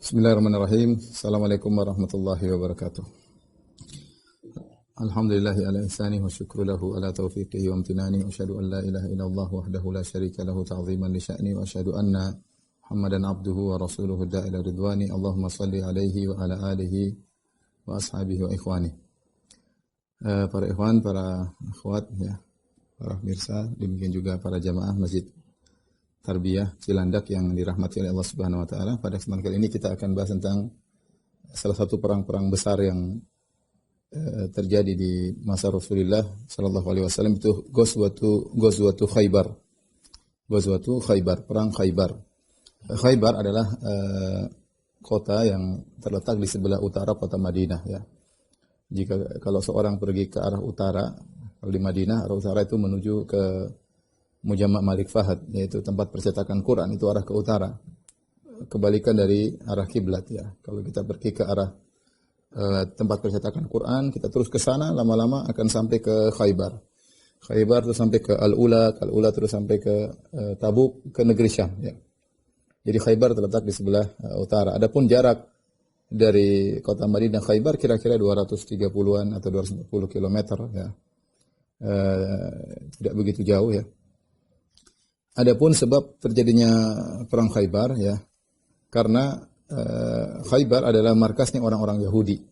Bismillahirrahmanirrahim. Assalamualaikum warahmatullahi wabarakatuh. Alhamdulillahi ala ihsani wa syukru lahu ala taufiqihi wa amtinani. Wa asyhadu an la ilaha illallah wahdahu la syarika lahu ta'ziman li sya'ni. Wa asyhadu anna Muhammadan abduhu wa rasuluhu da'ila ridwani. Allahumma salli alaihi wa ala alihi wa ashabihi wa ikhwani. Para ikhwan, para akhwat, ya, para pemirsa, demikian juga para jamaah Masjid Tarbiyah Cilandak yang dirahmati oleh Allah Subhanahu wa taala. Pada kesempatan kali ini kita akan bahas tentang salah satu perang-perang besar yang terjadi di masa Rasulullah sallallahu alaihi wasallam, itu Ghazwatu Khaybar. Ghazwatu Khaybar, perang Khaybar. Khaybar adalah kota yang terletak di sebelah utara kota Madinah, ya. Kalau seorang pergi ke arah utara, kalau di Madinah arah utara itu menuju ke Mujamma' Malik Fahad, yaitu tempat percetakan Quran, itu arah ke utara. Kebalikan dari arah kiblat, ya. Kalau kita pergi ke arah tempat percetakan Quran, kita terus ke sana, lama-lama akan sampai ke Khaybar. Khaybar terus sampai ke Al-Ula, terus sampai ke Tabuk, ke negeri Syam, ya. Jadi Khaybar terletak di sebelah utara. Adapun jarak dari kota Madinah Khaybar kira-kira 230-an atau 240 km, ya. Tidak begitu jauh, ya. Adapun sebab terjadinya perang Khaybar, ya, karena Khaybar adalah markasnya orang-orang Yahudi.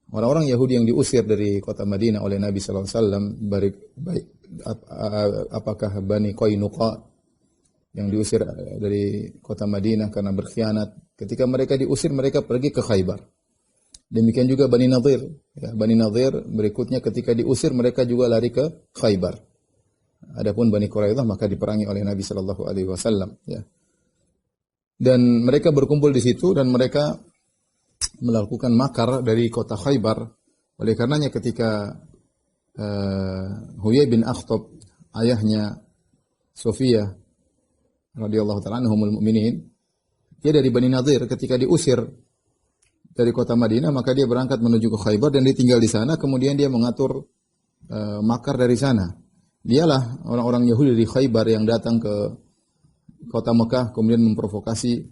Orang-orang Yahudi yang diusir dari kota Madinah oleh Nabi sallallahu alaihi wasallam, baik apakah Bani Qainuqa yang diusir dari kota Madinah karena berkhianat. Ketika mereka diusir, mereka pergi ke Khaybar. Demikian juga Bani Nadir, ya, Bani Nadir berikutnya ketika diusir mereka juga lari ke Khaybar. Adapun Bani Quraidah maka diperangi oleh Nabi sallallahu alaihi wasallam, ya. Dan mereka berkumpul di situ dan mereka melakukan makar dari kota Khaybar. Oleh karenanya ketika Huyai bin Akhtab, ayahnya Sofia radhiyallahu ta'ala anhumul mu'minin, dia dari Bani Nadir, ketika diusir dari kota Madinah maka dia berangkat menuju ke Khaybar dan dia tinggal di sana, kemudian dia mengatur makar dari sana. Dialah orang-orang Yahudi di Khaybar yang datang ke kota Mekah, kemudian memprovokasi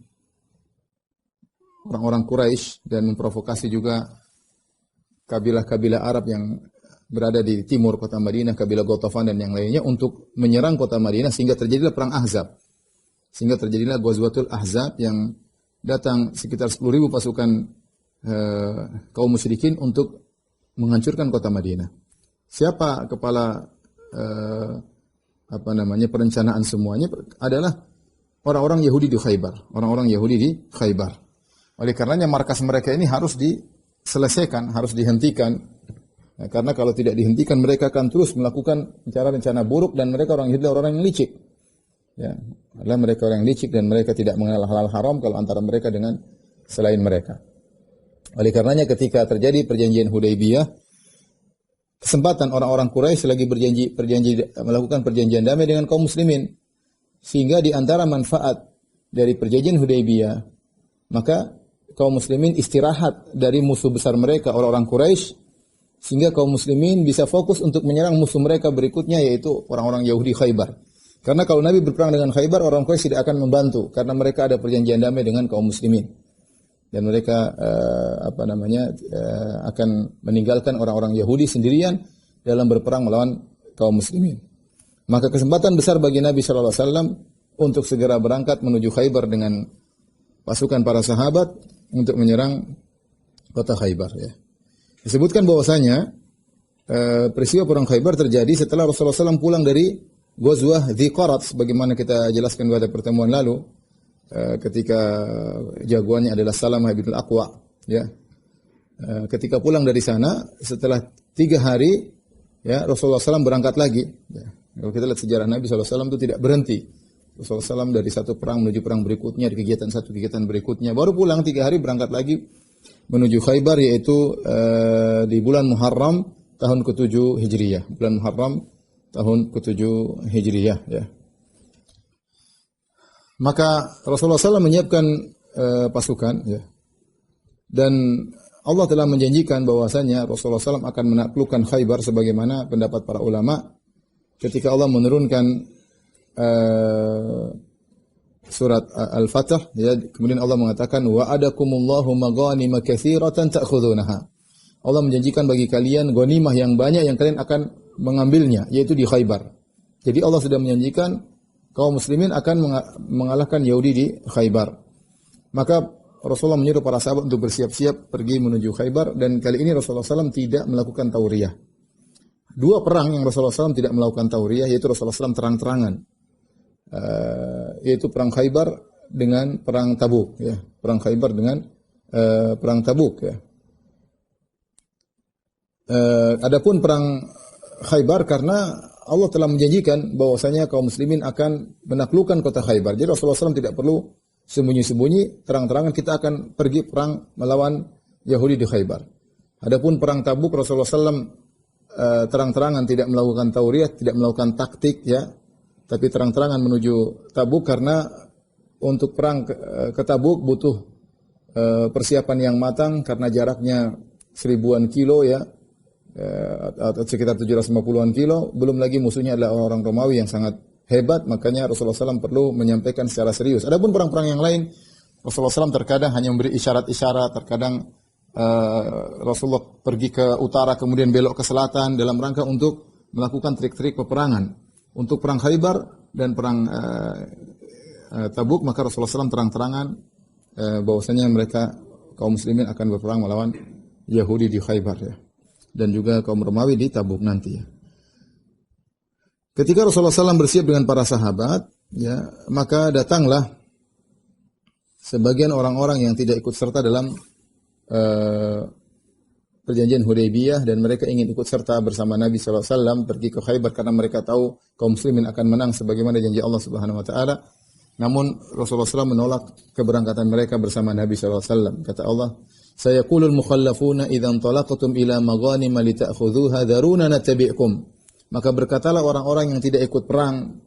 orang-orang Quraisy dan memprovokasi juga kabilah-kabilah Arab yang berada di timur kota Madinah, kabilah Ghatafan dan yang lainnya, untuk menyerang kota Madinah, sehingga terjadilah perang Ahzab. Sehingga terjadilah Ghazwatul Ahzab yang datang sekitar 10.000 pasukan kaum musyrikin untuk menghancurkan kota Madinah. Siapa kepala perencanaan semuanya adalah orang-orang Yahudi di Khaybar, orang-orang Yahudi di Khaybar. Oleh karenanya markas mereka ini harus diselesaikan, harus dihentikan. Nah, karena kalau tidak dihentikan mereka akan terus melakukan rencana-rencana buruk, dan mereka orang Yahudi orang yang licik. Ya, adalah mereka orang yang licik dan mereka tidak mengenal halal haram kalau antara mereka dengan selain mereka. Oleh karenanya ketika terjadi perjanjian Hudaybiyah, kesempatan orang-orang Quraisy lagi melakukan perjanjian damai dengan kaum muslimin, sehingga di antara manfaat dari perjanjian Hudaybiyah, maka kaum muslimin istirahat dari musuh besar mereka orang-orang Quraisy, sehingga kaum muslimin bisa fokus untuk menyerang musuh mereka berikutnya, yaitu orang-orang Yahudi Khaybar. Karena kalau Nabi berperang dengan Khaybar, orang Quraisy tidak akan membantu karena mereka ada perjanjian damai dengan kaum muslimin. Dan mereka akan meninggalkan orang-orang Yahudi sendirian dalam berperang melawan kaum muslimin. Maka kesempatan besar bagi Nabi sallallahu alaihi wasallam untuk segera berangkat menuju Khaybar dengan pasukan para sahabat untuk menyerang kota Khaybar, ya. Disebutkan bahwasanya peristiwa perang Khaybar terjadi setelah Rasulullah SAW pulang dari Ghazwah Dziqarat, sebagaimana kita jelaskan pada pertemuan lalu. Ketika jagoannya adalah Salamah bin Al-Aqwa, ya. Ketika pulang dari sana setelah 3 hari, ya, Rasulullah SAW berangkat lagi, ya. Kalau kita lihat sejarah Nabi SAW itu tidak berhenti. Rasulullah SAW dari satu perang menuju perang berikutnya, di kegiatan satu kegiatan berikutnya, baru pulang 3 hari berangkat lagi menuju Khaybar, yaitu di bulan Muharram tahun ke-7 Hijriyah, bulan Muharram tahun ke-7 Hijriyah, ya. Maka Rasulullah SAW menyiapkan pasukan, ya. Dan Allah telah menjanjikan bahwasanya Rasulullah SAW akan menaklukkan Khaybar, sebagaimana pendapat para ulama ketika Allah menurunkan surat Al-Fatah ya, kemudian Allah mengatakan wa'adakumullahu maghanima katsiratan ta'khudunaha. Allah menjanjikan bagi kalian ghanimah yang banyak yang kalian akan mengambilnya, yaitu di Khaybar. Jadi Allah sudah menjanjikan kaum muslimin akan mengalahkan Yahudi di Khaybar. Maka Rasulullah menyuruh para sahabat untuk bersiap-siap pergi menuju Khaybar, dan kali ini Rasulullah SAW tidak melakukan tauriyah. Dua perang yang Rasulullah SAW tidak melakukan tauriyah, yaitu Rasulullah SAW terang-terangan, yaitu perang Khaybar dengan perang Tabuk. Ya. Perang Khaybar dengan perang Tabuk. Ya. Adapun perang Khaybar karena Allah telah menjanjikan bahwasanya kaum muslimin akan menaklukkan kota Khaybar. Jadi Rasulullah SAW tidak perlu sembunyi-sembunyi, terang-terangan kita akan pergi perang melawan Yahudi di Khaybar. Adapun perang Tabuk Rasulullah SAW terang-terangan tidak melakukan tauriyah, tidak melakukan taktik ya, tapi terang-terangan menuju Tabuk karena untuk perang ke Tabuk butuh persiapan yang matang karena jaraknya 1000-an kilo ya, atau sekitar 750-an kilo, belum lagi musuhnya adalah orang Romawi yang sangat hebat, makanya Rasulullah SAW perlu menyampaikan secara serius. Adapun perang-perang yang lain, Rasulullah SAW terkadang hanya memberi isyarat-isyarat, terkadang Rasulullah pergi ke utara kemudian belok ke selatan dalam rangka untuk melakukan trik-trik peperangan. Untuk perang Khaybar dan perang Tabuk maka Rasulullah SAW terang-terangan bahwasanya mereka kaum muslimin akan berperang melawan Yahudi di Khaybar ya, dan juga kaum Romawi di Tabuk nanti ya. Ketika Rasulullah SAW bersiap dengan para sahabat ya, maka datanglah sebagian orang-orang yang tidak ikut serta dalam perjanjian Hudaybiyah, dan mereka ingin ikut serta bersama Nabi SAW pergi ke Khaybar karena mereka tahu kaum muslimin akan menang sebagaimana janji Allah Subhanahu wa taala. Namun Rasulullah SAW menolak keberangkatan mereka bersama Nabi SAW. Kata Allah, "Sayaqulul mukhallafuna idza talaqtum ila maghanim lita'khudhuha dharuna natabi'kum." Maka berkatalah orang-orang yang tidak ikut perang,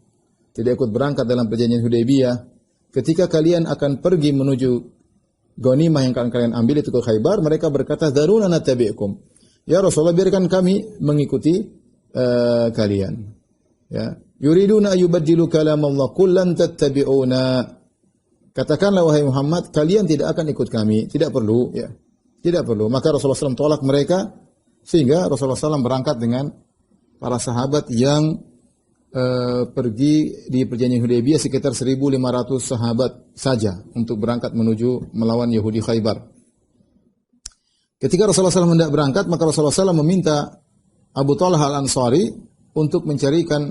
tidak ikut berangkat dalam perjanjian Hudaybiyah, ketika kalian akan pergi menuju ghanimah yang akan kalian ambil itu ke Khaybar, mereka berkata, "Dharuna natabi'kum." Ya Rasulullah, biarkan kami mengikuti kalian. Ya. Yuriduna ayubaddilu kalam Allah, qul lan tattabi'una. Katakanlah wahai Muhammad, kalian tidak akan ikut kami, tidak perlu ya. Tidak perlu. Maka Rasulullah SAW tolak mereka sehingga Rasulullah SAW berangkat dengan para sahabat yang pergi di perjanjian Hudaybiyah sekitar 1.500 sahabat saja untuk berangkat menuju melawan Yahudi Khaybar. Ketika Rasulullah SAW hendak berangkat, maka Rasulullah SAW meminta Abu Talha Al-Ansari untuk mencarikan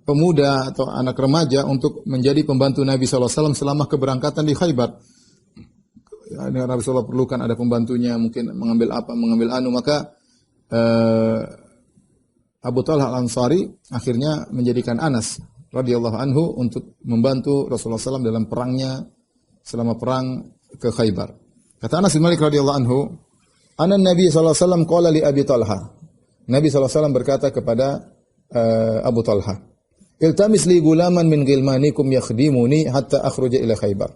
pemuda atau anak remaja untuk menjadi pembantu Nabi SAW selama keberangkatan di Khaybar. Ya, Rasulullah perlukan ada pembantunya, mungkin mengambil apa, mengambil anu, maka Abu Talha Al-Ansari akhirnya menjadikan Anas radhiyallahu anhu untuk membantu Rasulullah SAW dalam perangnya selama perang ke Khaybar. Kata Anas bin Malik radhiyallahu anhu, "Ana Nabi sallallahu alaihi wasallam qala li Abi Talha." Nabi sallallahu alaihi wasallam berkata kepada Abu Talha, "Iltamis li gulaman min ghilmanikum yakhdimuni hatta akhruja ila Khaybar."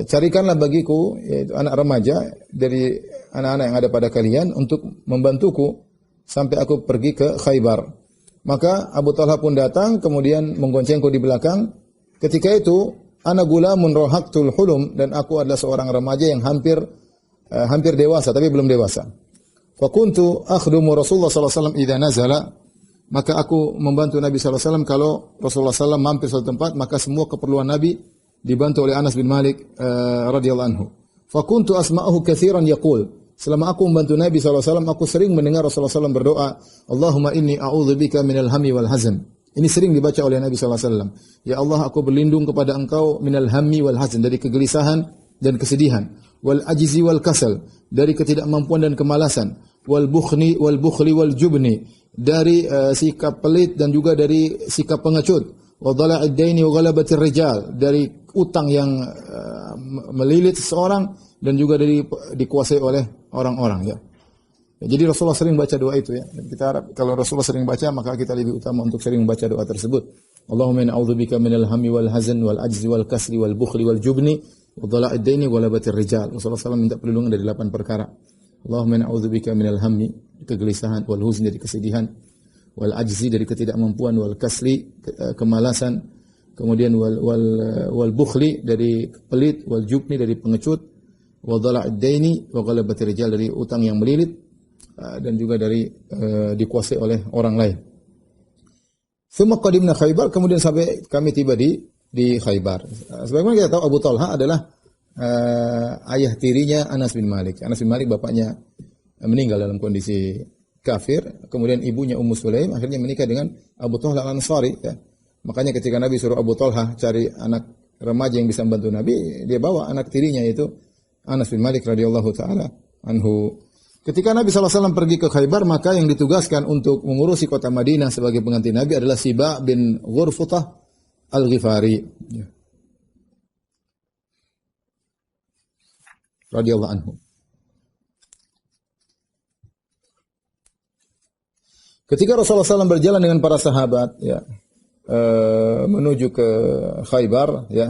Carikanlah bagiku yaitu anak remaja dari anak-anak yang ada pada kalian untuk membantuku sampai aku pergi ke Khaybar. Maka Abu Talha pun datang, kemudian menggoncengku di belakang. Ketika itu, ana gulamun rohaktul hulum, dan aku adalah seorang remaja yang hampir dewasa, tapi belum dewasa. Fakuntu akhdumu Rasulullah SAW idha nazala, maka aku membantu Nabi SAW kalau Rasulullah SAW mampir suatu tempat, maka semua keperluan Nabi dibantu oleh Anas bin Malik radhiyallahu anhu. Fakuntu asma'uhu katsiran yaqul, selama aku membantu Nabi SAW, aku sering mendengar Rasulullah SAW berdoa, Allahumma inni a'udzubika minal hammi wal hazan. Ini sering dibaca oleh Nabi SAW. Ya Allah, aku berlindung kepada Engkau minal hammi wal hazan, dari kegelisahan dan kesedihan. Wal ajzi wal kasal, dari ketidakmampuan dan kemalasan. Wal bukhli wal jubni, dari sikap pelit dan juga dari sikap pengecut. Wa dhala'id daini wa ghalabatir rijal, dari utang yang melilit seseorang dan juga dari dikuasai oleh orang-orang ya. Jadi Rasulullah sering baca doa itu ya. Dan kita harap kalau Rasulullah sering baca, maka kita lebih utama untuk sering membaca doa tersebut. Allahumma inna a'udzubika minal hammi wal hazan wal ajzi wal kasri wal bukhli wal jubni wa dhala'id daini wa ghalabatir rijal. Rasulullah SAW minta perlindungan dari 8 perkara. Allahumma inna a'udzubika minal hammi, kegelisahan, wal huzni, dari kesedihan, wal ajzi, dari ketidakmampuan, wal kasri, kemalasan, kemudian wal bukhli dari pelit, wal jubni dari pengecut, wa dhala'id daini wa ghalabatir rijal dari utang yang melilit, dan juga dari dikuasai oleh orang lain. Tsumma qadimna Khaybar, kemudian sampai kami tiba di Khaybar. Sebagaimana kita tahu Abu Talha adalah ayah tirinya Anas bin Malik. Anas bin Malik bapaknya meninggal dalam kondisi kafir, kemudian ibunya Ummu Sulaim akhirnya menikah dengan Abu Talha Al-Ansari, ya. Makanya ketika Nabi suruh Abu Talha cari anak remaja yang bisa membantu Nabi, dia bawa anak tirinya yaitu Anas bin Malik radhiyallahu taala anhu. Ketika Nabi SAW pergi ke Khaybar, maka yang ditugaskan untuk mengurusi kota Madinah sebagai pengganti Nabi adalah Siba bin Ghurfutah Al-Ghifari, ya, radhiyallahu anhu. Ketika Rasulullah SAW berjalan dengan para sahabat, ya, menuju ke Khaybar, ya,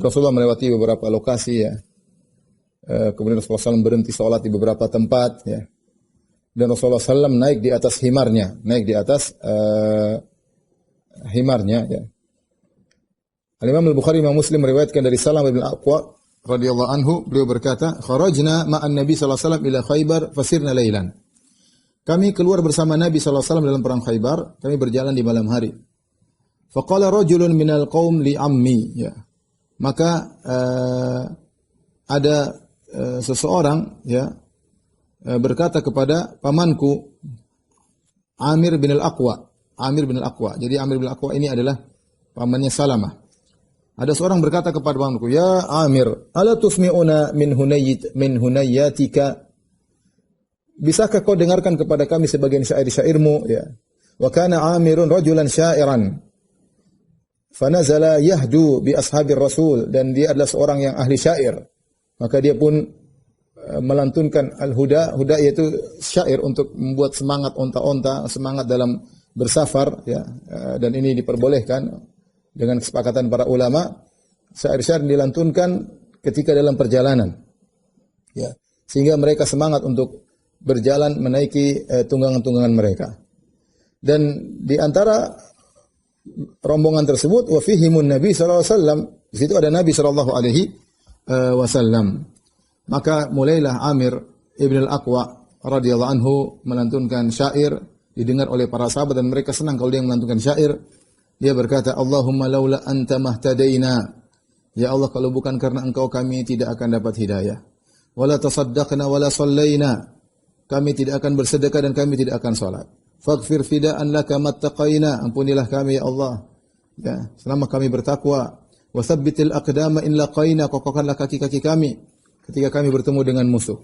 Rasulullah melewati beberapa lokasi, ya. Kemudian Rasulullah SAW berhenti sholat di beberapa tempat, ya. Dan Rasulullah SAW naik di atas himarnya, ya. Al-Imam Al-Bukhari Imam Muslim meriwayatkan dari Salam bin Al-Aqwa radhiyallahu anhu, beliau berkata, "Kharajna ma'an Nabi sallallahu alaihi wasallam ila Khaybar fasirna lailan." Kami keluar bersama Nabi sallallahu alaihi wasallam dalam perang Khaybar, kami berjalan di malam hari. Faqala rajulun minal qaum li ammi, ya. Maka ada seseorang, ya, berkata kepada pamanku Amir bin Al-Aqwa. Jadi Amir bin Al-Aqwa ini adalah pamannya Salamah. Ada seorang berkata kepada pamanku, "Ya Amir, ala tusmi'una min hunayyatika? Bisakah kau dengarkan kepada kami sebagian syair-syairmu?" Ya. Wa kana Amirun rajulan syairan. Fanazala yahdu bi ashabir Rasul, dan dia adalah seorang yang ahli syair. Maka dia pun melantunkan al-huda, huda yaitu syair untuk membuat semangat onta-onta, semangat dalam bersafar, ya. Dan ini diperbolehkan dengan kesepakatan para ulama. Syair-syair dilantunkan ketika dalam perjalanan, ya, sehingga mereka semangat untuk berjalan menaiki tunggangan-tunggangan mereka. Dan di antara rombongan tersebut wa fihimun Nabi sallallahu alaihi wasallam, di situ ada Nabi sallallahu alaihi wasallam. Maka mulailah Amir ibn Al-Aqwa radhiyallahu anhu melantunkan syair, didengar oleh para sahabat dan mereka senang kalau dia melantunkan syair. Dia berkata, "Allahumma laula anta mahtadaina." Ya Allah, kalau bukan karena engkau kami tidak akan dapat hidayah. Wala tasaddaqna wala sallaina. Kami tidak akan bersedekah dan kami tidak akan salat. Faghfir fida'an laka mattaqaina. Ampunilah kami ya Allah, ya, selama kami bertakwa. Wa tsabbitil aqdama in laqaina. Kokohkanlah kaki-kaki kami ketika kami bertemu dengan musuh.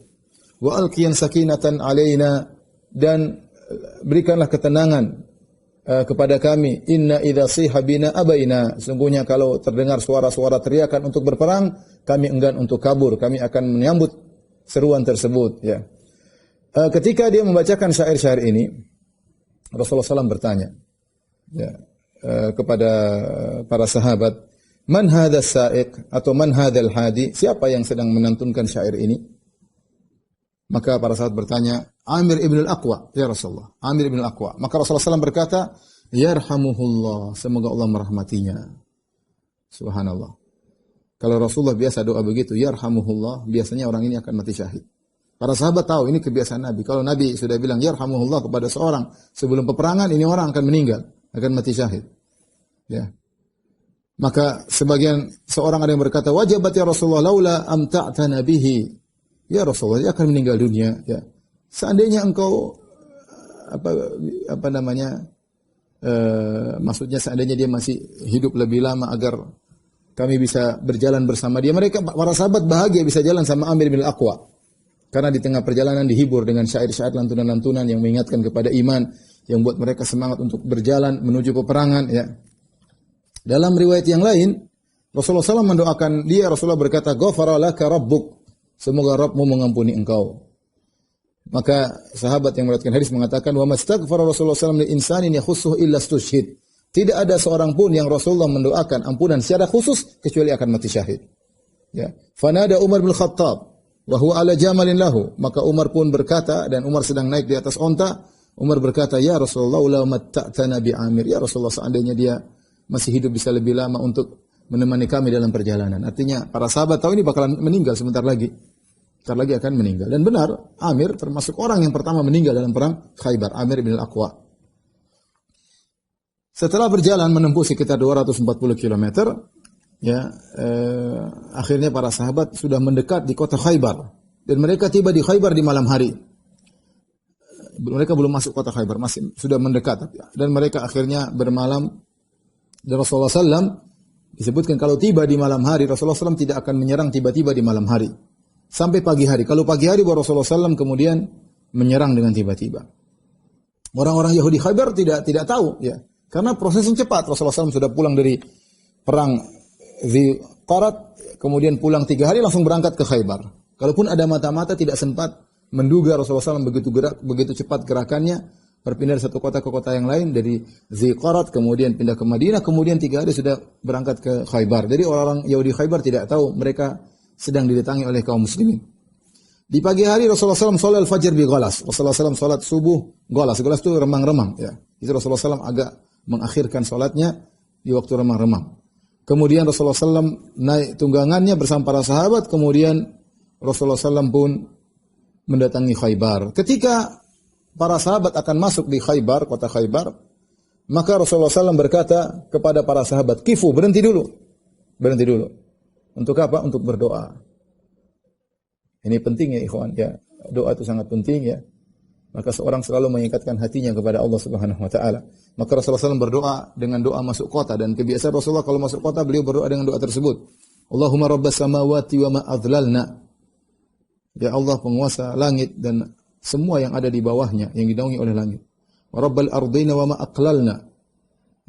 Wa alqiyan sakinatan alaina. Dan berikanlah ketenangan kepada kami. Inna idza siha bina abaina. Sungguhnya kalau terdengar suara-suara teriakan untuk berperang, kami enggan untuk kabur. Kami akan menyambut seruan tersebut, ya. Ketika dia membacakan syair-syair ini, Rasulullah SAW bertanya, ya, kepada para sahabat, "Man hadzal sa'iq?" atau "Man hadzal hadi?" Siapa yang sedang menantunkan syair ini? Maka para sahabat bertanya, "Amir ibn Al-Aqwa, ya Rasulullah." Amir ibn Al-Aqwa. Maka Rasulullah SAW berkata, "Yarhamuhullah." Semoga Allah merahmatinya. Subhanallah. Kalau Rasulullah biasa doa begitu, "Yarhamuhullah", biasanya orang ini akan mati syahid. Para sahabat tahu ini kebiasaan Nabi. Kalau Nabi sudah bilang yarhamuhullah kepada seorang sebelum peperangan, ini orang akan meninggal, akan mati syahid. Ya. Maka seorang ada yang berkata, "Wajabat ya Rasulullah laula amta'tana bihi." Ya Rasulullah, dia akan meninggal dunia, ya. Seandainya engkau maksudnya seandainya dia masih hidup lebih lama agar kami bisa berjalan bersama dia. Mereka para sahabat bahagia bisa jalan sama Amir bin Al-Aqwa. Karena di tengah perjalanan dihibur dengan syair-syair, lantunan-lantunan yang mengingatkan kepada iman, yang buat mereka semangat untuk berjalan menuju peperangan, ya. Dalam riwayat yang lain, Rasulullah SAW mendoakan dia. Rasulullah berkata, "Ghafara laka rabbuk." Semoga Rabbmu mengampuni engkau. Maka sahabat yang meriwayatkan hadis mengatakan, "Wa mastaghfara Rasulullah SAW li insanin yakhussuhu illa stushhid." Tidak ada seorang pun yang Rasulullah mendoakan ampunan secara khusus kecuali akan mati syahid. Ya. Fanada Umar bin Khattab wa huwa ala jamalin lahu. Maka Umar pun berkata, dan Umar sedang naik di atas onta. Umar berkata, "Ya Rasulullah, la matta'tana bi Amir." Ya Rasulullah, seandainya dia masih hidup bisa lebih lama untuk menemani kami dalam perjalanan. Artinya para sahabat tahu ini bakalan meninggal sebentar lagi. Sebentar lagi akan meninggal. Dan benar, Amir termasuk orang yang pertama meninggal dalam perang Khaybar, Amir bin Al-Aqwa. Setelah berjalan menempuh sekitar 240 km, ya, akhirnya para sahabat sudah mendekat di kota Khaybar. Dan mereka tiba di Khaybar di malam hari. Mereka belum masuk kota Khaybar, masih sudah mendekat. Dan mereka akhirnya bermalam. Dan Rasulullah SAW disebutkan kalau tiba di malam hari, Rasulullah SAW tidak akan menyerang tiba-tiba di malam hari. Sampai pagi hari. Kalau pagi hari baru Rasulullah SAW kemudian menyerang dengan tiba-tiba. Orang-orang Yahudi Khaybar tidak tahu, ya. Karena prosesnya cepat. Rasulullah SAW sudah pulang dari perang Ziqarat, kemudian pulang 3 hari langsung berangkat ke Khaybar. Kalaupun ada mata-mata tidak sempat menduga Rasulullah SAW begitu cepat gerakannya, berpindah dari satu kota ke kota yang lain, dari Ziqarat kemudian pindah ke Madinah, kemudian 3 hari sudah berangkat ke Khaybar. Jadi orang-orang Yahudi Khaybar tidak tahu mereka sedang didatangi oleh kaum muslimin. Di pagi hari Rasulullah SAW salat al-fajr bi ghalas. Rasulullah SAW salat subuh ghalas. Ghalas itu remang-remang, ya. Itu Rasulullah SAW agak mengakhirkan salatnya di waktu remang-remang. Kemudian Rasulullah SAW naik tunggangannya bersama para sahabat. Kemudian Rasulullah SAW pun mendatangi Khaybar. Ketika para sahabat akan masuk di Khaybar, kota Khaybar, maka Rasulullah SAW berkata kepada para sahabat, "Kifu, berhenti dulu. Berhenti dulu." Untuk apa? Untuk berdoa. Ini penting ya ikhwan, ya. Doa itu sangat penting, ya. Maka seorang selalu mengikatkan hatinya kepada Allah Subhanahu wa taala. Maka Rasulullah SAW berdoa dengan doa masuk kota, dan kebiasaan Rasulullah kalau masuk kota beliau berdoa dengan doa tersebut. Allahumma rabbas samawati wa ma adlalna. Ya Allah, penguasa langit dan semua yang ada di bawahnya, yang dinaungi oleh langit. Wa rabbal ardina wa ma aqlalna.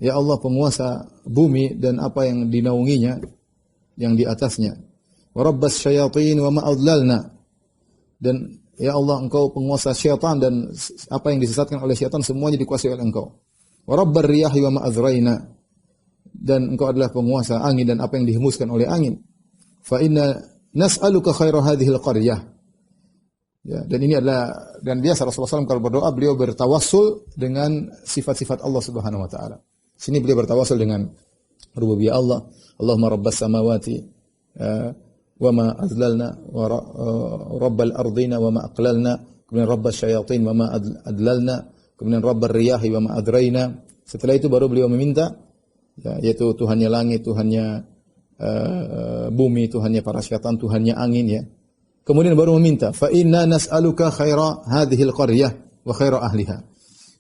Ya Allah, penguasa bumi dan apa yang dinaunginya, yang di atasnya. Wa rabbas syayatin wa ma adlalna. Dan ya Allah, Engkau penguasa syaitan dan apa yang disesatkan oleh syaitan semuanya dikuasai oleh Engkau. Wa rabbar riyahi wa ma azraina. Dan Engkau adalah penguasa angin dan apa yang dihembuskan oleh angin. Fa inna nas'aluka khaira hadhil qaryah. Ya, dan ini adalah, dan biasa Rasulullah SAW kalau berdoa beliau bertawassul dengan sifat-sifat Allah Subhanahu wa taala. Sini beliau bertawassul dengan rububiyah Allah. Allahumma rabbas samawati wa ma azlalna wa rabbal ardina wa ma aqlalna, kemudian rabbas syayatin wa ma adlalna, kemudian rabbar riyahi wa ma adraina. Setelah itu baru beliau meminta, ya, yaitu Tuhannya langit, Tuhannya bumi, Tuhannya para syaitan, Tuhannya angin, ya. Kemudian baru meminta, fa inna nas'aluka khaira hadhil qaryah wa khaira ahliha.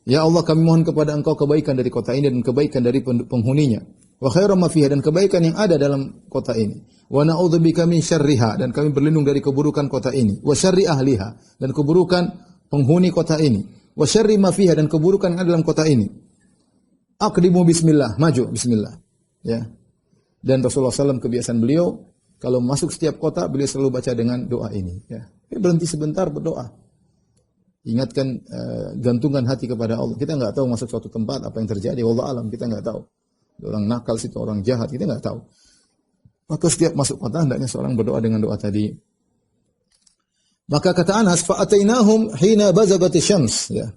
Ya Allah, kami mohon kepada Engkau kebaikan dari kota ini dan kebaikan dari penghuninya. Wa khaira ma fiha, dan kebaikan yang ada dalam kota ini. Wa na'udzubika min syarriha, dan kami berlindung dari keburukan kota ini. Wa syarri ahliha, dan keburukan penghuni kota ini. Wa syarri ma fiha, dan keburukan yang ada dalam kota ini. Aqdimu bismillah, maju bismillah. Ya. Dan Rasulullah SAW kebiasaan beliau kalau masuk setiap kota beliau selalu baca dengan doa ini. Ya. Berhenti sebentar berdoa. Ingatkan, gantungkan hati kepada Allah. Kita nggak tahu masuk suatu tempat apa yang terjadi. Wallahu alam, kita nggak tahu. Orang nakal situ, orang jahat, kita nggak tahu. Maka setiap masuk kota hendaknya seorang berdoa dengan doa tadi. Maka kata Anas, fa'atainahum hina bazagati syams. Ya.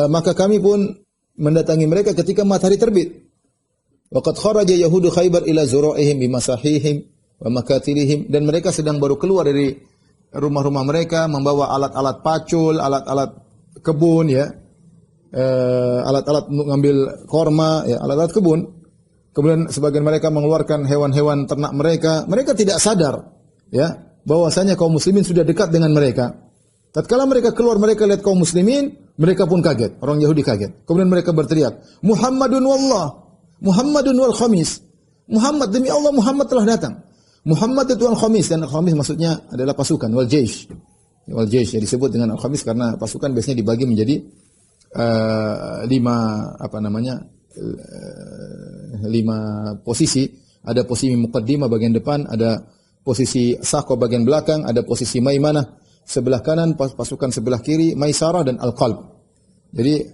Maka kami pun mendatangi mereka ketika matahari terbit. Waqad kharaja yahudu Khaybar ila zura'ihim bimasahihim wa makatilihim, dan mereka sedang baru keluar dari rumah-rumah mereka membawa alat-alat pacul, alat-alat kebun, ya. Alat-alat untuk ngambil korma, ya, alat-alat kebun. Kemudian sebagian mereka mengeluarkan hewan-hewan ternak mereka. Mereka tidak sadar, ya, bahwasanya kaum muslimin sudah dekat dengan mereka. Tatkala mereka keluar, mereka lihat kaum muslimin, mereka pun kaget. Orang Yahudi kaget. Kemudian mereka berteriak, Muhammadun wallah, Muhammadun wal khamis. Muhammad, demi Allah Muhammad telah datang. Muhammad itu al-khamis, dan al-khamis maksudnya adalah pasukan, wal jaish. Wal jaish ya disebut dengan al-khamis karena pasukan biasanya dibagi menjadi 5 posisi. Ada posisi muqaddimah bagian depan, ada posisi saqo bagian belakang, ada posisi maimanah sebelah kanan, pasukan sebelah kiri, maisarah dan al-qalb. Jadi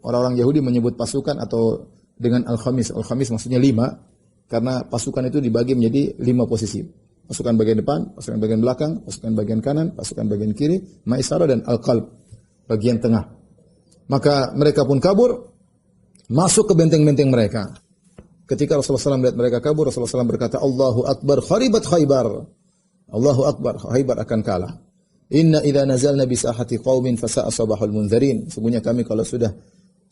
orang-orang Yahudi menyebut pasukan atau dengan al-khamis. Al-khamis maksudnya 5 karena pasukan itu dibagi menjadi 5 posisi. Pasukan bagian depan, pasukan bagian belakang, pasukan bagian kanan, pasukan bagian kiri, maisarah dan al-qalb, bagian tengah. Maka mereka pun kabur, masuk ke benteng-benteng mereka. Ketika Rasulullah SAW melihat mereka kabur, Rasulullah SAW berkata, Allahu Akbar, kharibat Khaybar. Allahu Akbar, Khaybar akan kalah. Inna idza nazalna bi sahati qaumin fasa'a sabahul mundzirin. Sesungguhnya kami kalau sudah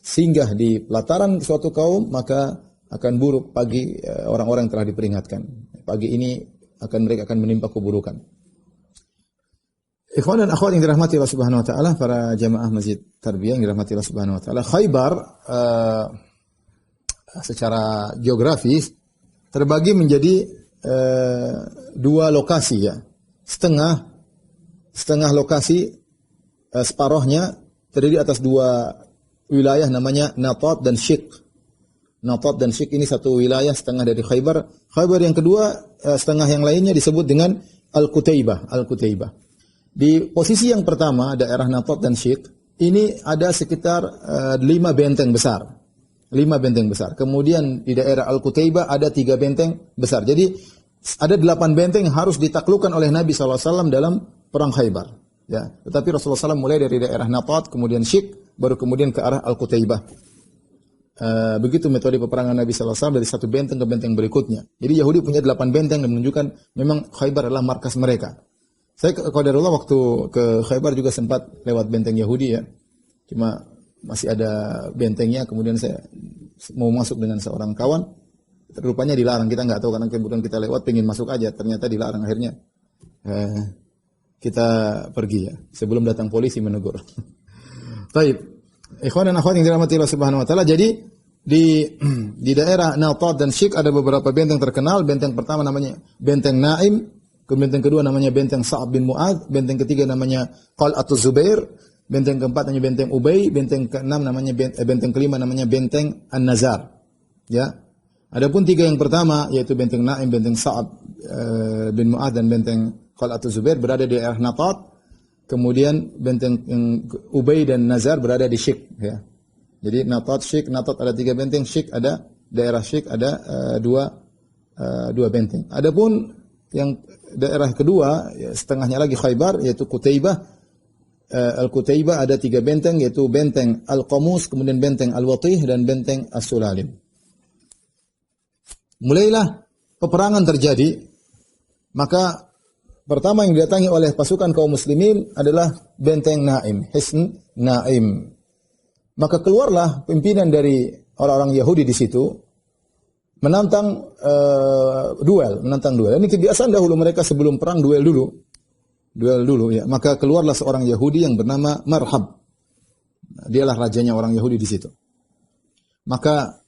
singgah di pelataran suatu kaum, maka akan buruk pagi orang-orang yang telah diperingatkan. Pagi ini mereka akan menimpa keburukan. Ikhwan dan akhwat yang dirahmati Allah Subhanahu wa taala, para jamaah Masjid Tarbiyah yang dirahmati Allah Subhanahu wa taala, Khaybar secara geografis terbagi menjadi dua lokasi ya. Setengah lokasi, separohnya terdiri atas dua wilayah namanya Natat dan Syik. Natat dan Syik ini satu wilayah setengah dari Khaybar. Khaybar yang kedua, setengah yang lainnya disebut dengan Al-Qutaibah. Al-Qutaibah. Di posisi yang pertama, daerah Natat dan Syik, ini ada sekitar 5 benteng besar. 5 benteng besar. Kemudian di daerah Al-Qutaibah ada 3 benteng besar. Jadi ada 8 benteng yang harus ditaklukkan oleh Nabi SAW dalam perang Khaybar. Ya. Tetapi Rasulullah SAW mulai dari daerah Natat, kemudian Syik, baru kemudian ke arah Al-Qutaibah. Begitu metode peperangan Nabi SAW dari satu benteng ke benteng berikutnya. Jadi Yahudi punya 8 benteng dan menunjukkan memang Khaybar adalah markas mereka. Saya qadarullah waktu ke Khaybar juga sempat lewat benteng Yahudi ya. Cuma masih ada bentengnya, kemudian saya mau masuk dengan seorang kawan. Rupanya dilarang, kita nggak tahu karena kemudian kita lewat pengen masuk aja, ternyata dilarang. Akhirnya kita pergi ya, sebelum datang polisi menegur. Baik, ikhwan dan akhwat yang dirahmati Allah Subhanahu wa taala. Jadi di daerah Natat dan Syik ada beberapa benteng terkenal. Benteng pertama namanya Benteng Naim, benteng kedua namanya Benteng Sa'ab bin Mu'adz, benteng ketiga namanya Qal'atuz Zubair, benteng keempat namanya Benteng Ubay, benteng keenam namanya benteng kelima namanya Benteng An-Nazar. Ya. Adapun 3 yang pertama yaitu Benteng Naim, Benteng Sa'ab bin Mu'adz dan Benteng Qal'atuz Zubair berada di daerah Natat. Kemudian benteng Ubay dan Nazar berada di Syik ya. Jadi Natat, Syik, Natat ada 3 benteng, Syik ada daerah Syik ada 2 benteng. Adapun yang daerah kedua ya, setengahnya lagi Khaybar yaitu Qutaibah. Al-Qutaibah ada 3 benteng yaitu Benteng Al-Qamus, kemudian Benteng Al-Watih dan Benteng As-Sulalim. Mulailah peperangan terjadi, maka pertama yang didatangi oleh pasukan kaum muslimin adalah Benteng Naim, Hisn Naim. Maka keluarlah pimpinan dari orang-orang Yahudi di situ menantang duel. Ini kebiasaan dahulu mereka sebelum perang duel dulu ya. Maka keluarlah seorang Yahudi yang bernama Marhab. Dialah rajanya orang Yahudi di situ. Maka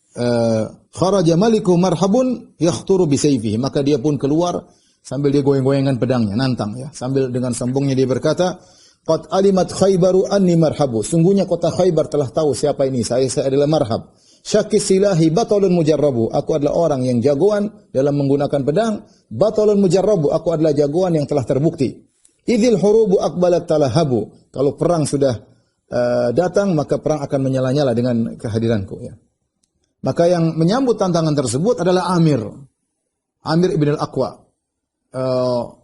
kharaja maliku Marhabun yakhturu bisayfihi. Maka dia pun keluar sambil dia goyang-goyangan pedangnya, nantang ya. Sambil dengan sombongnya dia berkata, "Qad alimat Khaybaru anni Marhabu." Sungguhnya kota Khaybar telah tahu siapa ini. Saya adalah Marhab. Syakis silahi batalun mujarrabu. Aku adalah orang yang jagoan dalam menggunakan pedang. Batalun mujarrabu. Aku adalah jagoan yang telah terbukti. Idzil hurubu aqbalat talahabu. Kalau perang sudah datang, maka perang akan menyala-nyala dengan kehadiranku ya. Maka yang menyambut tantangan tersebut adalah Amir ibn al-Aqwa.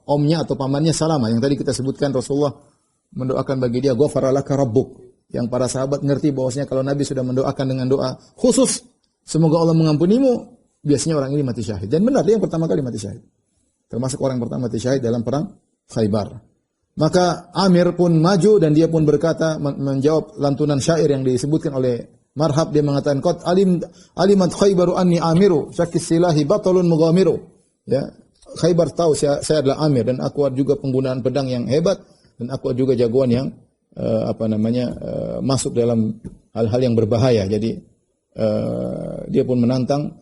Omnya atau pamannya Salama yang tadi kita sebutkan Rasulullah mendoakan bagi dia ghafara laka rabbuk, yang para sahabat ngerti bahwasanya kalau Nabi sudah mendoakan dengan doa khusus semoga Allah mengampunimu, biasanya orang ini mati syahid. Dan benar dia yang pertama kali mati syahid, termasuk orang pertama mati syahid dalam perang Khaybar. Maka Amir pun maju dan dia pun berkata, menjawab lantunan syair yang disebutkan oleh Marhab. Dia mengatakan, "Qad alimat Khaybaru anni Amiru, syakis silahi batalun mughamiru." Ya, Khaybar tahu saya adalah Amir dan aku juga penggunaan pedang yang hebat dan aku juga jagoan yang masuk dalam hal-hal yang berbahaya. Jadi dia pun menantang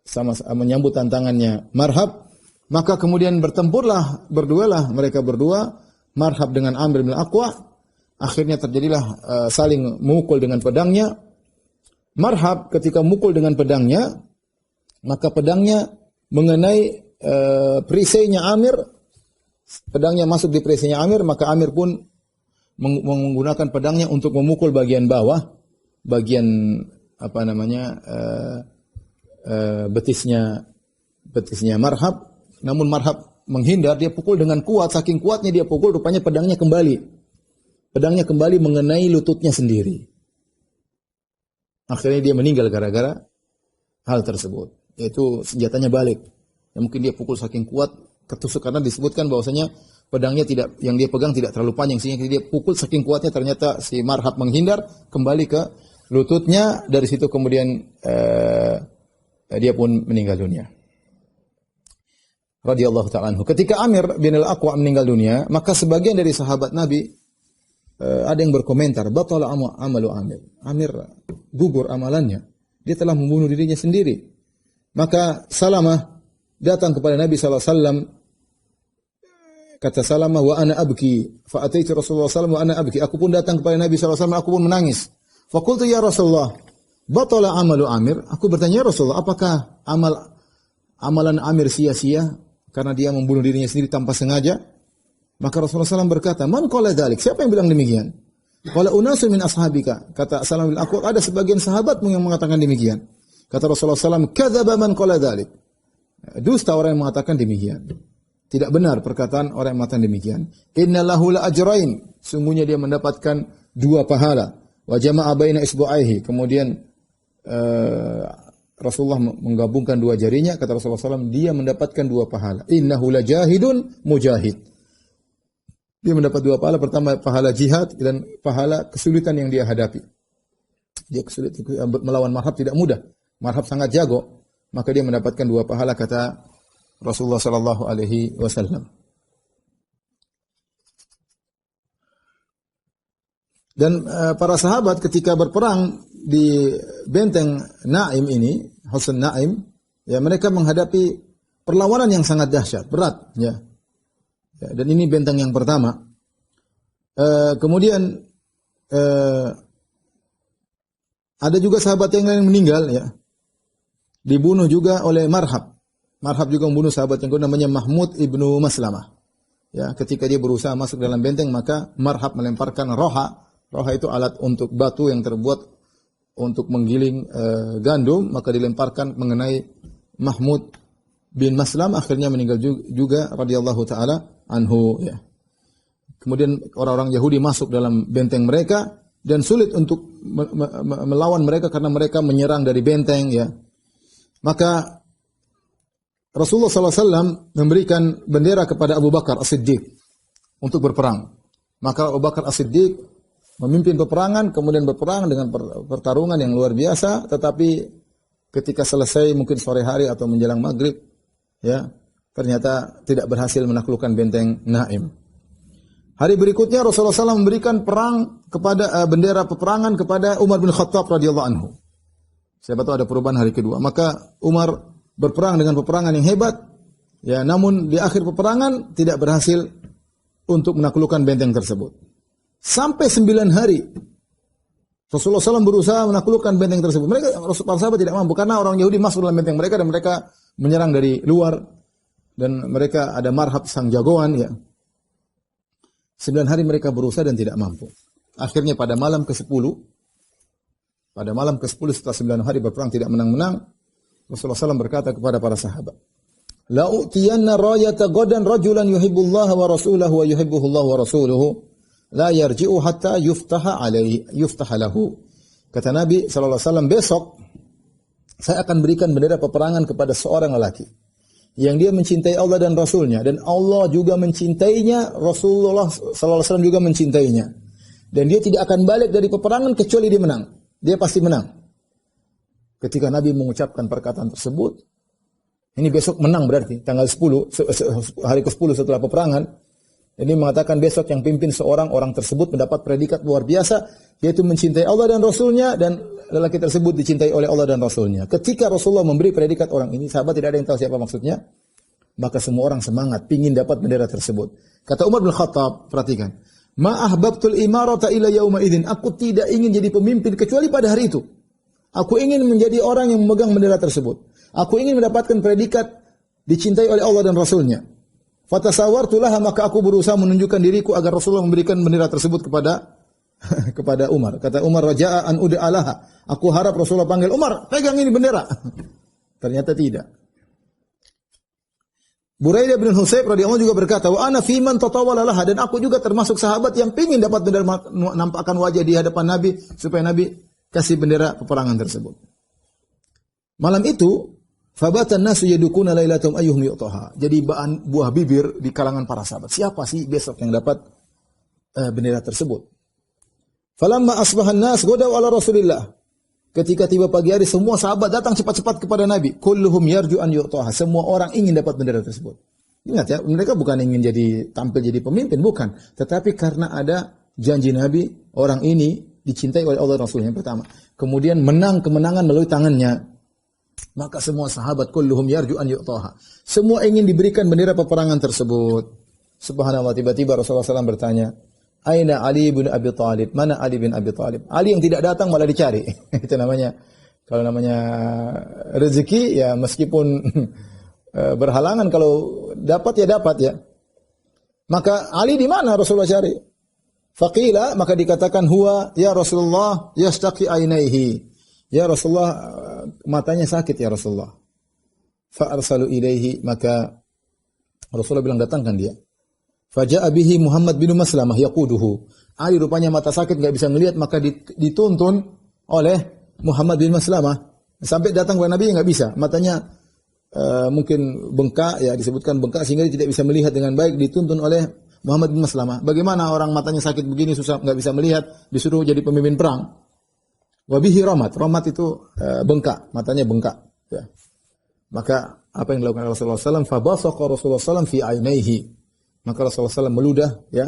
sama menyambut tantangannya Marhab. Maka kemudian berduelah mereka berdua, Marhab dengan Amir bin Aqwa. Akhirnya terjadilah saling memukul dengan pedangnya. Marhab ketika mukul dengan pedangnya, maka pedangnya mengenai perisainya Amir, pedangnya masuk di perisainya Amir, maka Amir pun menggunakan pedangnya untuk memukul bagian bawah, bagian betisnya Marhab. Namun Marhab menghindar, dia pukul dengan kuat, saking kuatnya dia pukul, rupanya pedangnya kembali mengenai lututnya sendiri. Akhirnya dia meninggal gara-gara hal tersebut. Yaitu senjatanya balik. Ya, mungkin dia pukul saking kuat, ketusuk, karena disebutkan bahwasanya pedangnya tidak, yang dia pegang tidak terlalu panjang, sehingga dia pukul saking kuatnya, ternyata si Marhab menghindar, kembali ke lututnya. Dari situ kemudian dia pun meninggal dunia. Radhiyallahu ta'ala anhu. Ketika Amir bin al-Aqwa meninggal dunia, maka sebagian dari sahabat Nabi ada yang berkomentar, batala amalu Amir. Amir gugur amalannya. Dia telah membunuh dirinya sendiri. Maka Salamah datang kepada Nabi SAW. Kata Salamah, wa ana abki. Fa'ataitu Rasulullah SAW wa ana abki. Aku pun datang kepada Nabi SAW, aku pun menangis. Faqultu ya Rasulullah, batala amalu Amir. Aku bertanya, ya Rasulullah, apakah amalan Amir sia-sia karena dia membunuh dirinya sendiri tanpa sengaja? Maka Rasulullah SAW berkata, man qala dzalik? Siapa yang bilang demikian? Qala unasun min ashabika. Kata Salamah bin Aqwa, ada sebagian sahabatmu yang mengatakan demikian. Kata Rasulullah SAW, kadzaba man qala dzalik. Dusta orang yang mengatakan demikian. Tidak benar perkataan orang yang mengatakan demikian. Innalahu la ajrain. Sungguhnya dia mendapatkan 2 pahala. Wa jama'a baina isbu'aihi. Kemudian Rasulullah menggabungkan 2 jarinya. Kata Rasulullah SAW, dia mendapatkan 2 pahala. Innahu la jahidun mujahid. Dia mendapat 2 pahala. Pertama, pahala jihad dan pahala kesulitan yang dia hadapi. Dia kesulitan melawan Marhab tidak mudah. Marhab sangat jago. Maka dia mendapatkan 2 pahala, kata Rasulullah sallallahu alaihi wasallam. Dan para sahabat ketika berperang di benteng Naim ini, Husn Naim, ya mereka menghadapi perlawanan yang sangat dahsyat, berat, ya. Dan ini benteng yang pertama. Kemudian ada juga sahabat yang lain meninggal, ya. Dibunuh juga oleh Marhab. Marhab juga membunuh sahabat yang kedua namanya Mahmud ibnu Maslamah. Ya, ketika dia berusaha masuk dalam benteng, maka Marhab melemparkan roha. Roha itu alat untuk batu yang terbuat untuk menggiling gandum, maka dilemparkan mengenai Mahmud bin Maslam, akhirnya meninggal juga radhiyallahu taala anhu, ya. Kemudian orang-orang Yahudi masuk dalam benteng mereka dan sulit untuk melawan mereka karena mereka menyerang dari benteng, ya. Maka Rasulullah SAW memberikan bendera kepada Abu Bakar As-Siddiq untuk berperang. Maka Abu Bakar As-Siddiq memimpin peperangan, kemudian berperang dengan pertarungan yang luar biasa, tetapi ketika selesai mungkin sore hari atau menjelang maghrib, ya, ternyata tidak berhasil menaklukkan benteng Naim. Hari berikutnya Rasulullah SAW memberikan perang kepada bendera peperangan kepada Umar bin Khattab radhiyallahu anhu. Siapa tahu ada perubahan hari kedua. Maka Umar berperang dengan peperangan yang hebat, ya, namun di akhir peperangan tidak berhasil untuk menaklukkan benteng tersebut. Sampai 9 hari Rasulullah SAW berusaha menaklukkan benteng tersebut. Mereka, para sahabat tidak mampu karena orang Yahudi masuk dalam benteng mereka dan mereka menyerang dari luar, dan mereka ada Marhab sang jagoan, ya. 9 hari mereka berusaha dan tidak mampu. Akhirnya pada malam ke-10 setelah 9 hari berperang tidak menang-menang, Rasulullah SAW berkata kepada para sahabat, la u'tiyanna rayata gadan rajulan yuhibbullaha wa rasulahu wa yuhibbuhullahu wa rasuluhu la yarji'u hatta yuftaha lahu. Kata Nabi SAW, besok saya akan berikan bendera peperangan kepada seorang lelaki yang dia mencintai Allah dan Rasulnya, dan Allah juga mencintainya, Rasulullah SAW juga mencintainya, dan dia tidak akan balik dari peperangan kecuali dia menang. Dia pasti menang. Ketika Nabi mengucapkan perkataan tersebut, ini besok menang berarti, tanggal 10, hari ke-10 setelah peperangan, ini mengatakan besok yang pimpin seorang, orang tersebut mendapat predikat luar biasa, yaitu mencintai Allah dan Rasulnya, dan lelaki tersebut dicintai oleh Allah dan Rasulnya. Ketika Rasulullah memberi predikat orang ini, sahabat tidak ada yang tahu siapa maksudnya, maka semua orang semangat, pingin dapat bendera tersebut. Kata Umar bin Khattab, perhatikan, ma ahbabtul imarata ila yauma idzin, aku tidak ingin jadi pemimpin kecuali pada hari itu. Aku ingin menjadi orang yang memegang bendera tersebut. Aku ingin mendapatkan predikat dicintai oleh Allah dan Rasulnya. Fatasawartulah, maka aku berusaha menunjukkan diriku agar Rasulullah memberikan bendera tersebut kepada Umar. Kata Umar, raja'a an ud'alaha. Aku harap Rasulullah panggil, Umar, pegang ini bendera. Ternyata tidak. Buraidah bin Husayb radhiyallahu juga berkata, wa ana fi man tatawala laha, dan aku juga termasuk sahabat yang pingin dapat bendera, menampakkan wajah di hadapan Nabi supaya Nabi kasih bendera peperangan tersebut. Malam itu, fabatan nasu yadukuna lailatum ayyuhum yu'taha. Jadi buah bibir di kalangan para sahabat. Siapa sih besok yang dapat bendera tersebut? Falamma asbahan nas ghadaw ala Rasulillah. Ketika tiba pagi hari, semua sahabat datang cepat-cepat kepada Nabi. Kulluhum yarju an yu'taha. Semua orang ingin dapat bendera tersebut. Ingat ya, mereka bukan ingin tampil jadi pemimpin, bukan. Tetapi karena ada janji Nabi, orang ini dicintai oleh Allah Rasulnya yang pertama. Kemudian menang kemenangan melalui tangannya. Maka semua sahabat kulluhum yarju an yu'taha. Semua ingin diberikan bendera peperangan tersebut. Subhanallah, tiba-tiba Rasulullah SAW bertanya, Aina Ali bin Abi Thalib? Mana Ali bin Abi Thalib? Ali yang tidak datang malah dicari. Itu namanya, kalau namanya rezeki ya meskipun berhalangan, kalau dapat ya. Maka Ali di mana Rasulullah cari? Faqila, maka dikatakan huwa ya Rasulullah yastaqi ainaihi. Ya Rasulullah, matanya sakit ya Rasulullah. Fa arsalu ilaihi, maka Rasulullah bilang datangkan dia. Faja'a bihi Muhammad bin Maslamah yaquduhu. Ali rupanya mata sakit enggak bisa melihat, maka dituntun oleh Muhammad bin Maslamah. Sampai datang kepada Nabi enggak bisa. Matanya mungkin bengkak ya, disebutkan bengkak sehingga dia tidak bisa melihat dengan baik, dituntun oleh Muhammad bin Maslamah. Bagaimana orang matanya sakit begini susah enggak bisa melihat, disuruh jadi pemimpin perang. Wabihi ramat. Ramat itu bengkak, matanya bengkak ya. Maka apa yang dilakukan Rasulullah SAW? Fabasaqa Rasulullah SAW fi ainaihi. Maka Rasulullah SAW meludah ya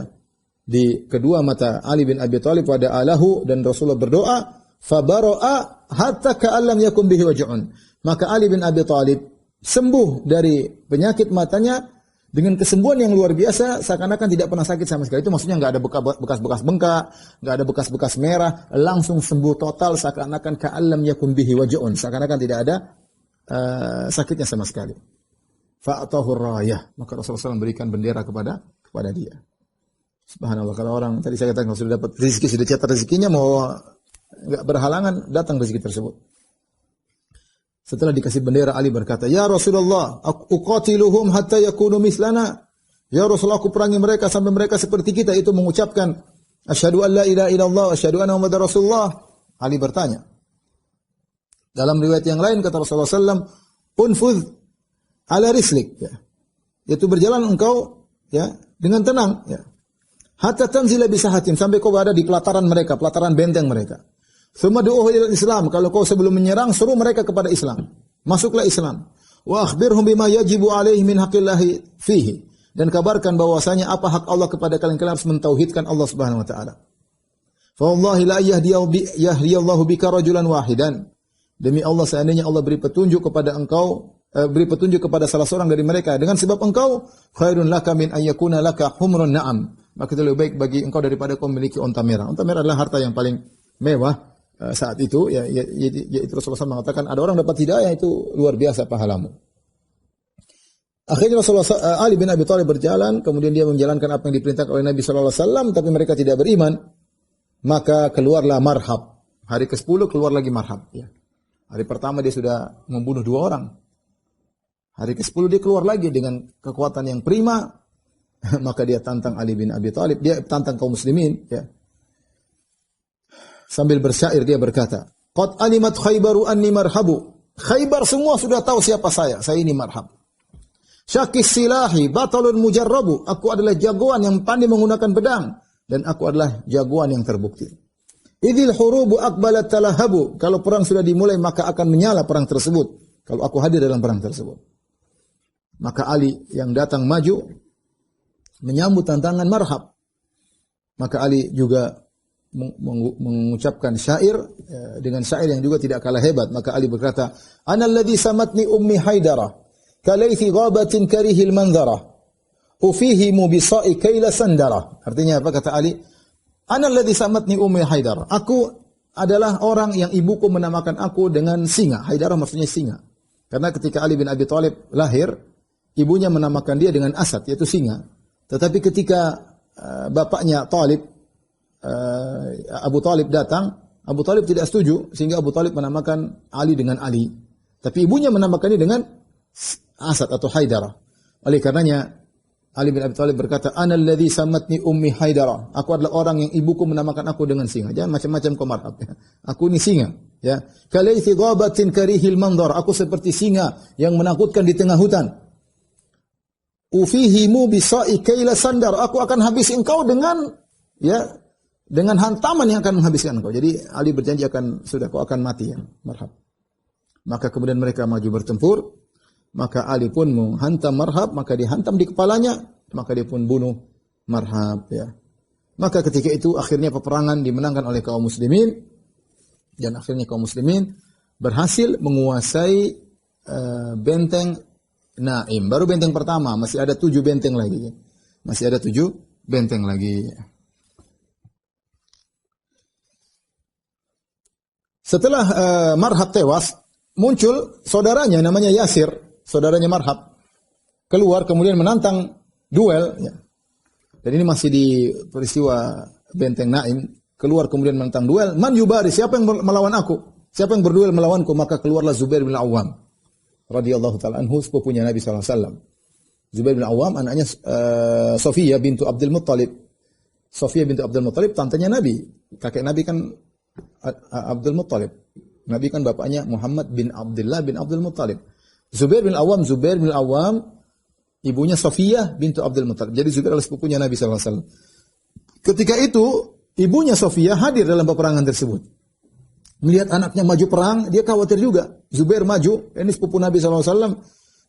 di kedua mata Ali bin Abi Thalib pada alahu, dan Rasulullah berdoa, fabara'a hatta ka'allam yakun bihi waj'un. Maka Ali bin Abi Thalib sembuh dari penyakit matanya dengan kesembuhan yang luar biasa, seakan-akan tidak pernah sakit sama sekali. Itu maksudnya enggak ada bekas-bekas bengkak, enggak ada bekas-bekas merah, langsung sembuh total, seakan-akan ka'allam yakun bihi waj'un, seakan-akan tidak ada sakitnya sama sekali. Fa'atahu rayah, maka Rasulullah SAW berikan bendera kepada dia. Subhanallah, kalau orang tadi saya katakan kalau sudah dapat rezeki, sudah catat rezekinya, mau enggak berhalangan datang rezeki tersebut. Setelah dikasih bendera, Ali berkata, Ya Rasulullah, uqatiluhum hatta yakunu mislana. Ya Rasulullah, aku perangi mereka sampai mereka seperti kita, itu mengucapkan asyhadu an la ilaha illallah wa asyhadu anna Muhammadar Rasulullah. Ali bertanya. Dalam riwayat yang lain kata Rasulullah SAW, unfudh ala rislik, ya. Yaitu berjalan engkau ya dengan tenang ya. Hatta tanzila bisahatim, sampai kau berada di pelataran mereka, pelataran benteng mereka. Tsumma du'uhu ila Islam, kalau kau sebelum menyerang suruh mereka kepada Islam. Masuklah Islam. Wa akhbirhum bima yajibu alaihi min haqqillahi fihi, dan kabarkan bahwasanya apa hak Allah kepada kalian harus mentauhidkan Allah Subhanahu wa taala. Fa wallahi la yahdiyallahu bika rajulan wahidan. Demi Allah, seandainya Allah beri petunjuk kepada engkau, beri petunjuk kepada salah seorang dari mereka dengan sebab engkau, khairun laka min ayyakuna laka humrun na'am. Maka itu lebih baik bagi engkau daripada kau memiliki unta merah. Unta merah adalah harta yang paling mewah saat itu ya, yaitu Rasulullah SAW mengatakan ada orang dapat hidayah itu luar biasa pahalamu. Akhirnya Ali bin Abi Thalib berjalan, kemudian dia menjalankan apa yang diperintahkan oleh Nabi SAW, tapi mereka tidak beriman. Maka keluarlah marhab. Hari ke-10 keluar lagi marhab ya. Hari pertama dia sudah membunuh 2 orang. Hari ke-10 dia keluar lagi dengan kekuatan yang prima. Maka dia tantang Ali bin Abi Thalib, dia tantang kaum muslimin ya. Sambil bersyair dia berkata, qad alimat Khaybaru anni marhabu. Khaybar semua sudah tahu siapa saya ini marhab. Syakis silahi batalun mujarrabu. Aku adalah jagoan yang pandai menggunakan pedang, dan aku adalah jagoan yang terbukti. Idil hurubu aqbalat talahabu. Kalau perang sudah dimulai maka akan menyala perang tersebut. Kalau aku hadir dalam perang tersebut. Maka Ali yang datang maju menyambut tantangan marhab. Maka Ali juga mengucapkan syair dengan syair yang juga tidak kalah hebat. Maka Ali berkata, Ana alladhi samatni ummi Haidara kalaythi ghabatin karihil manzara ufihimu bisa'i kayla sandara. Artinya apa kata Ali? Ana alladhi samatni ummi Haidara. Aku adalah orang yang ibuku menamakan aku dengan singa. Haidara maksudnya singa. Karena ketika Ali bin Abi Thalib lahir, ibunya menamakan dia dengan Asad, yaitu singa. Tetapi ketika bapaknya Talib, Abu Talib datang, Abu Talib tidak setuju, sehingga Abu Talib menamakan Ali dengan Ali. Tapi ibunya menamakannya dengan Asad atau Haidarah. Oleh karenanya Ali bin Abi Thalib berkata, "Ana alladzi samatni ummi Haidarah." Aku adalah orang yang ibuku menamakan aku dengan singa. Jangan macam-macam kau marhab. Ya. Aku ini singa. Ya. Kalaithi ghabatin karihil manzar. Aku seperti singa yang menakutkan di tengah hutan. Ufihimu bisa'i kaila sandar. Aku akan habis engkau dengan hantaman yang akan menghabiskan engkau. Jadi Ali berjanji kau akan mati ya. Marhab. Maka kemudian mereka maju bertempur. Maka Ali pun menghantam Marhab, maka dihantam di kepalanya, maka dia pun bunuh Marhab ya. Maka ketika itu akhirnya peperangan dimenangkan oleh kaum muslimin dan akhirnya kaum muslimin berhasil menguasai benteng Naim. Baru benteng pertama, masih ada 7 benteng lagi. Masih ada 7 benteng lagi. Setelah Marhab tewas, muncul saudaranya namanya Yasir. Saudaranya Marhab keluar kemudian menantang duel ya. Dan ini masih di peristiwa benteng Naim, keluar kemudian menantang duel, man yubari, siapa yang melawan aku? Siapa yang berduel melawanku? Maka keluarlah Zubair bin Awam radhiyallahu taala anhu, sepupunya Nabi sallallahu alaihi wasallam. Zubair bin Awam anaknya Sofiyah bintu Abdul Muttalib. Sofiyah bintu Abdul Muttalib tantenya Nabi. Kakek Nabi kan Abdul Muttalib. Nabi kan bapaknya Muhammad bin Abdullah bin Abdul Muttalib. Zubair bin Awam, ibunya Sofiyah bintu Abdul Muttalib. Jadi Zubair adalah sepupunya Nabi sallallahu alaihi wasallam. Ketika itu, ibunya Sofiyah hadir dalam peperangan tersebut. Melihat anaknya maju perang, dia khawatir juga. Zubair maju, ini sepupu Nabi sallallahu alaihi wasallam.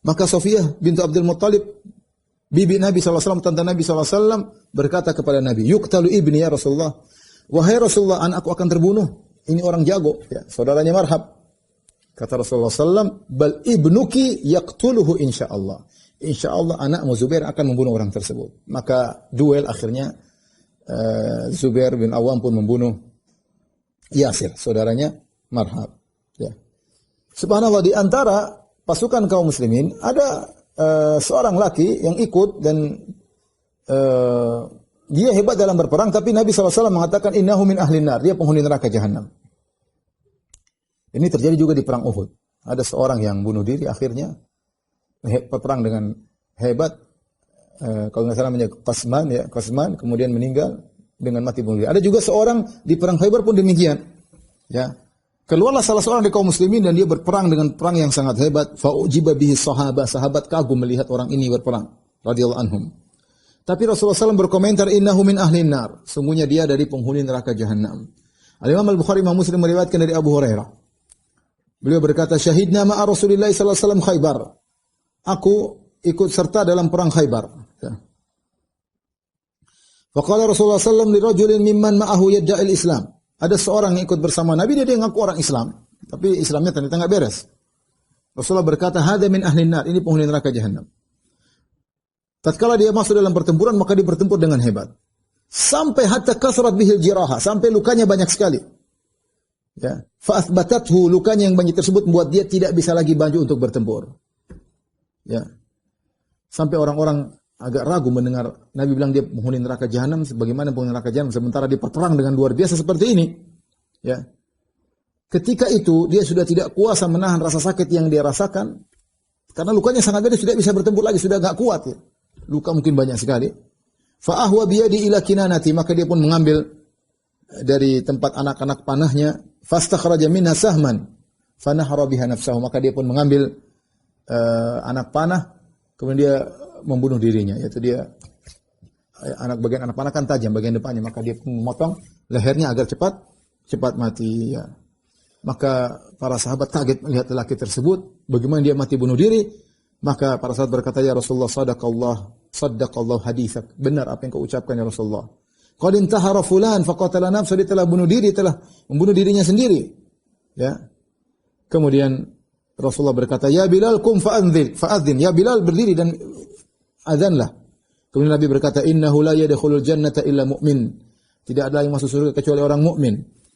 Maka Sofiyah bintu Abdul Muttalib, bibi Nabi sallallahu alaihi wasallam, tante Nabi sallallahu alaihi wasallam berkata kepada Nabi, "Yuqtalu ibni ya Rasulullah." Wahai Rasulullah, anakku akan terbunuh. Ini orang jago, ya, saudaranya Marhab. Kata Rasulullah SAW, bal ibnuki yaqtuluhu insyaallah. Insyaallah anakmu Zubair akan membunuh orang tersebut. Maka duel akhirnya Zubair bin Awam pun membunuh Yasir, saudaranya Marhab. Ya. Subhanallah, di antara pasukan kaum muslimin ada seorang laki yang ikut dan dia hebat dalam berperang, tapi Nabi SAW mengatakan innahu min ahlin nar, dia penghuni neraka jahanam. Ini terjadi juga di perang Uhud. Ada seorang yang bunuh diri akhirnya berperang dengan hebat. Kalau nggak salah namanya Qasman, kemudian meninggal dengan mati bunuh diri. Ada juga seorang di perang Khaybar pun demikian. Ya. Keluarlah salah seorang di kaum muslimin dan dia berperang dengan perang yang sangat hebat. Fa'ujiba bihi sahabat kagum melihat orang ini berperang radhiyallahu anhum. Tapi Rasulullah SAW berkomentar innahu min ahlin nar. Sungguhnya dia dari penghuni neraka jahanam. Al-Imam Al-Bukhari Imam Muslim meriwayatkan dari Abu Hurairah. Beliau berkata, syahidna ma'a Rasulillah sallallahu alaihi wasallam Khaybar. Aku ikut serta dalam perang Khaybar. Ya. Faqala Rasulullah sallallahu alaihi wasallam lirajulin mimman ma'ahu yadda'il Islam. Ada seorang yang ikut bersama Nabi, dia ngaku orang Islam, tapi Islamnya ternyata enggak beres. Rasulullah berkata, hadza min ahlin nar, ini penghuni neraka jahanam. Tatkala dia masuk dalam pertempuran, maka dia bertempur dengan hebat. Sampai hatta kasrat bihil jiraha, sampai lukanya banyak sekali. Ya, fa'athbatathu, lukanya yang banyak tersebut membuat dia tidak bisa lagi maju untuk bertempur. Ya. Sampai orang-orang agak ragu mendengar Nabi bilang dia penghuni neraka jahanam, sebagaimana penghuni neraka jahanam sementara dia berperang dengan luar biasa seperti ini. Ya. Ketika itu dia sudah tidak kuasa menahan rasa sakit yang dia rasakan karena lukanya sangat berat, sudah bisa bertempur lagi, sudah enggak kuat ya. Luka mungkin banyak sekali. Fa ahwa biyadi ila kinanati, maka dia pun mengambil dari tempat anak-anak panahnya, fastakhraja minha sahman fanahara biha nafsahu, maka dia pun mengambil anak panah kemudian dia membunuh dirinya, yaitu dia bagian anak panah kan tajam bagian depannya, maka dia pun memotong lehernya agar cepat mati ya. Maka para sahabat kaget melihat lelaki tersebut, bagaimana dia mati bunuh diri. Maka para sahabat berkata, ya Rasulullah, sadaqallah haditsak, benar apa yang kau ucapkan ya Rasulullah. Qad intahara fulan faqatala nafsa, dia telah bunuh diri, telah membunuh dirinya sendiri. Ya. Kemudian Rasulullah berkata, ya Bilal kum fa'adzin, ya Bilal berdiri dan azanlah. Kemudian Nabi berkata, innahu la yadkhulul jannata illa mu'min. Tidak ada yang masuk surga kecuali orang mukmin.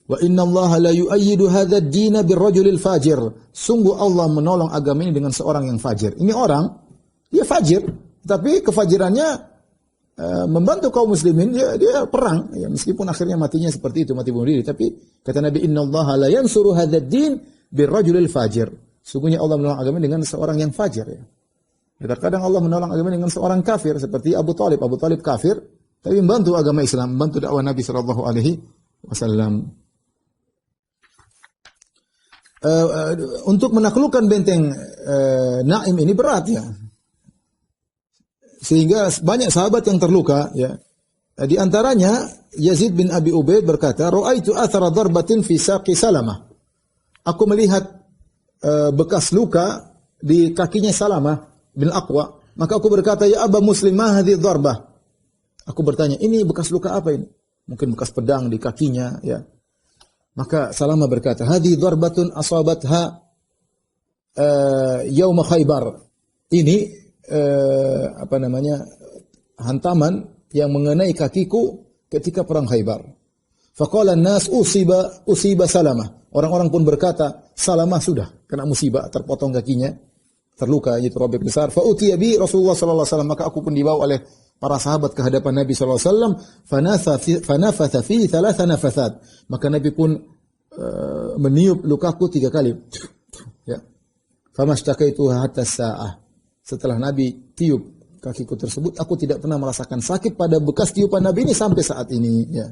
Wa innallaha la yu'ayyidu hadzal din birrajulil fajir. Sungguh Allah menolong agama ini dengan seorang yang fajir. Ini orang dia fajir, tapi kefajirannya membantu kaum muslimin, dia perang ya, meskipun akhirnya matinya seperti itu, mati bunuh diri, tapi kata Nabi, innallaha la yansuru hadzal din birrajulil fajir. Sungguhnya Allah menolong agama dengan seorang yang fajir ya. Ya, terkadang Allah menolong agama dengan seorang kafir seperti Abu Talib. Abu Talib kafir, tapi membantu agama Islam, membantu dakwah Nabi Shallallahu Alaihi Wasallam. Untuk menaklukkan benteng Naim ini berat ya, sehingga banyak sahabat yang terluka ya. Di antaranya Yazid bin Abi Ubaid berkata, "Ra'aitu athara darbatin fi saqi Salamah." Aku melihat bekas luka di kakinya Salamah bin Aqwa. Maka aku berkata, "Ya Aba Muslim, ma hadhihi darbah?" Aku bertanya, "Ini bekas luka apa ini?" Mungkin bekas pedang di kakinya ya. Maka Salamah berkata, "Hadhihi darbatun asabatha yaum Khaybar." Ini hantaman yang mengenai kakiku ketika perang Khaybar. Faqala an-nas usiba Salamah. Orang-orang pun berkata, Salamah sudah kena musibah, terpotong kakinya, terluka, itu robek besar. Fa utiya bi Rasulullah sallallahu alaihi wasallam, maka aku pun dibawa oleh para sahabat ke hadapan Nabi sallallahu alaihi wasallam, fanafatha fi thalatha nafasat. Maka Nabi pun meniup lukaku 3 kali. Ya. Famashtaqaitu hatta sa'ah. Setelah Nabi tiup kakiku tersebut, aku tidak pernah merasakan sakit pada bekas tiupan Nabi ini sampai saat ini. Ya.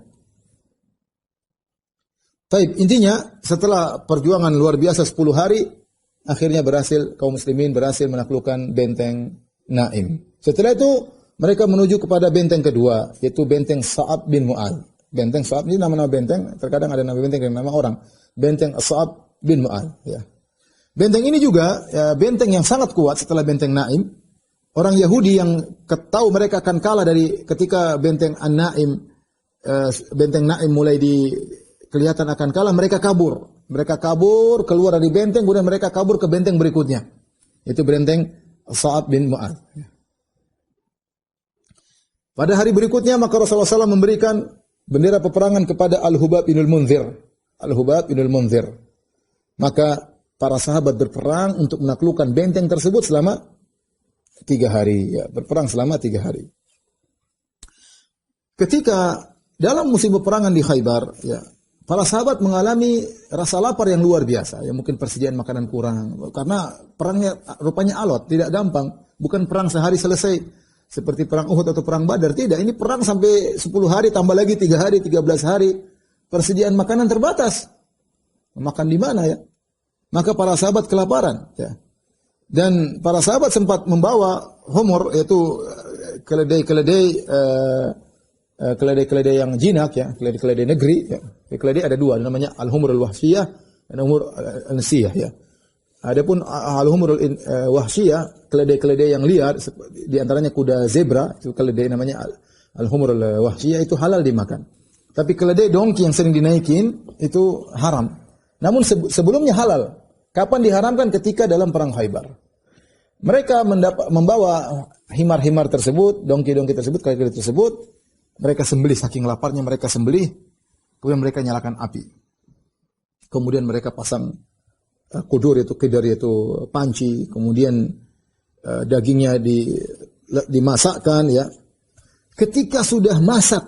Taib, intinya setelah perjuangan luar biasa 10 hari, akhirnya kaum muslimin berhasil menaklukkan benteng Naim. Setelah itu mereka menuju kepada benteng kedua, yaitu benteng Sa'ab bin Mu'adz. Benteng Sa'ab ini nama-nama benteng, terkadang ada nama benteng dan nama orang. Benteng Sa'ab bin Mu'adz. Ya. Benteng ini juga benteng yang sangat kuat setelah benteng Naim. Orang Yahudi yang tahu mereka akan kalah dari ketika benteng Naim mulai kelihatan akan kalah, mereka kabur. Mereka kabur keluar dari benteng, kemudian mereka kabur ke benteng berikutnya. Itu benteng Sa'ab bin Mu'adz. Pada hari berikutnya maka Rasulullah SAW memberikan bendera peperangan kepada Al-Hubab bin Al-Munzir. Al-Hubab bin Al-Munzir. Maka para sahabat berperang untuk menaklukkan benteng tersebut selama 3 hari. Ya, berperang selama 3 hari. Ketika dalam musim peperangan di Khaybar, ya, para sahabat mengalami rasa lapar yang luar biasa. Ya, mungkin persediaan makanan kurang. Karena perangnya rupanya alot, tidak gampang. Bukan perang sehari selesai. Seperti perang Uhud atau perang Badar. Tidak, ini perang sampai 10 hari, tambah lagi 3 hari, 13 hari. Persediaan makanan terbatas. Makan di mana ya? Maka para sahabat kelaparan. Ya. Dan para sahabat sempat membawa humur, yaitu keledai yang jinak, ya, keledai negeri. Ya. Keledai ada 2, namanya al-humur al-wahsiyah dan humur al-ansiyah. Ya. Adapun al-humur al-wahsiyah, keledai yang liar, di antaranya kuda zebra, itu keledai namanya al-humur al-wahsiyah, itu halal dimakan. Tapi keledai dongki yang sering dinaikin itu haram. Namun sebelumnya halal. Kapan diharamkan? Ketika dalam perang Khaybar. Mereka membawa himar-himar tersebut, dongki-dongki tersebut, keledai tersebut, mereka sembelih, saking laparnya mereka sembelih, kemudian mereka nyalakan api. Kemudian mereka pasang kudur, yaitu kedar, yaitu panci, kemudian dagingnya dimasakkan, ya. Ketika sudah masak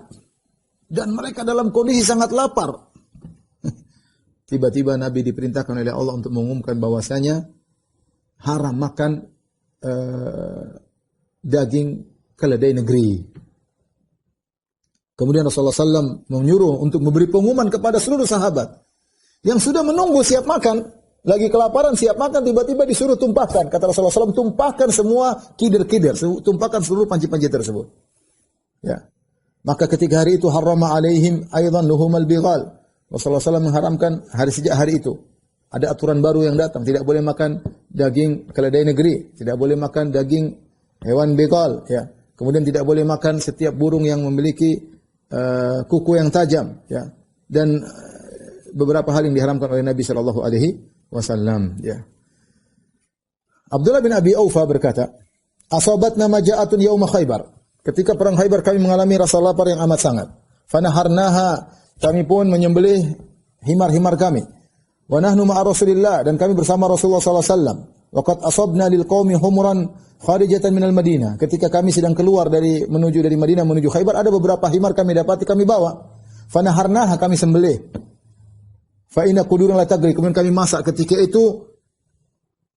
dan mereka dalam kondisi sangat lapar, tiba-tiba Nabi diperintahkan oleh Allah untuk mengumumkan bahwasanya haram makan daging keledai negeri. Kemudian Rasulullah SAW menyuruh untuk memberi pengumuman kepada seluruh sahabat yang sudah menunggu siap makan, lagi kelaparan siap makan, tiba-tiba disuruh tumpahkan. Kata Rasulullah SAW, tumpahkan semua kidir-kidir, tumpahkan seluruh panci-panci tersebut. Ya. Maka ketika hari itu harrama alaihim aidan luhumal bighal. Rasulullah SAW mengharamkan sejak hari itu. Ada aturan baru yang datang. Tidak boleh makan daging keledai negeri. Tidak boleh makan daging hewan begal. Ya. Kemudian tidak boleh makan setiap burung yang memiliki kuku yang tajam. Ya. Dan beberapa hal yang diharamkan oleh Nabi SAW. Ya. Abdullah bin Abi Aufa berkata, "Asabatna maja'atun yauma Khaybar." Ketika perang Khaybar kami mengalami rasa lapar yang amat sangat. Fanaharnaha, kami pun menyembelih himar-himar kami. Wa nahnu ma'a Rasulillah, dan kami bersama Rasulullah sallallahu alaihi wasallam. Wa qad asabna lil qaumi humuran kharijatan minal Madinah. Ketika kami sedang keluar dari Madinah menuju Khaybar, ada beberapa himar kami dapati, kami bawa. Fanaharnaha, kami sembelih. Fa inna qudurun la tagri, kemudian kami masak. Ketika itu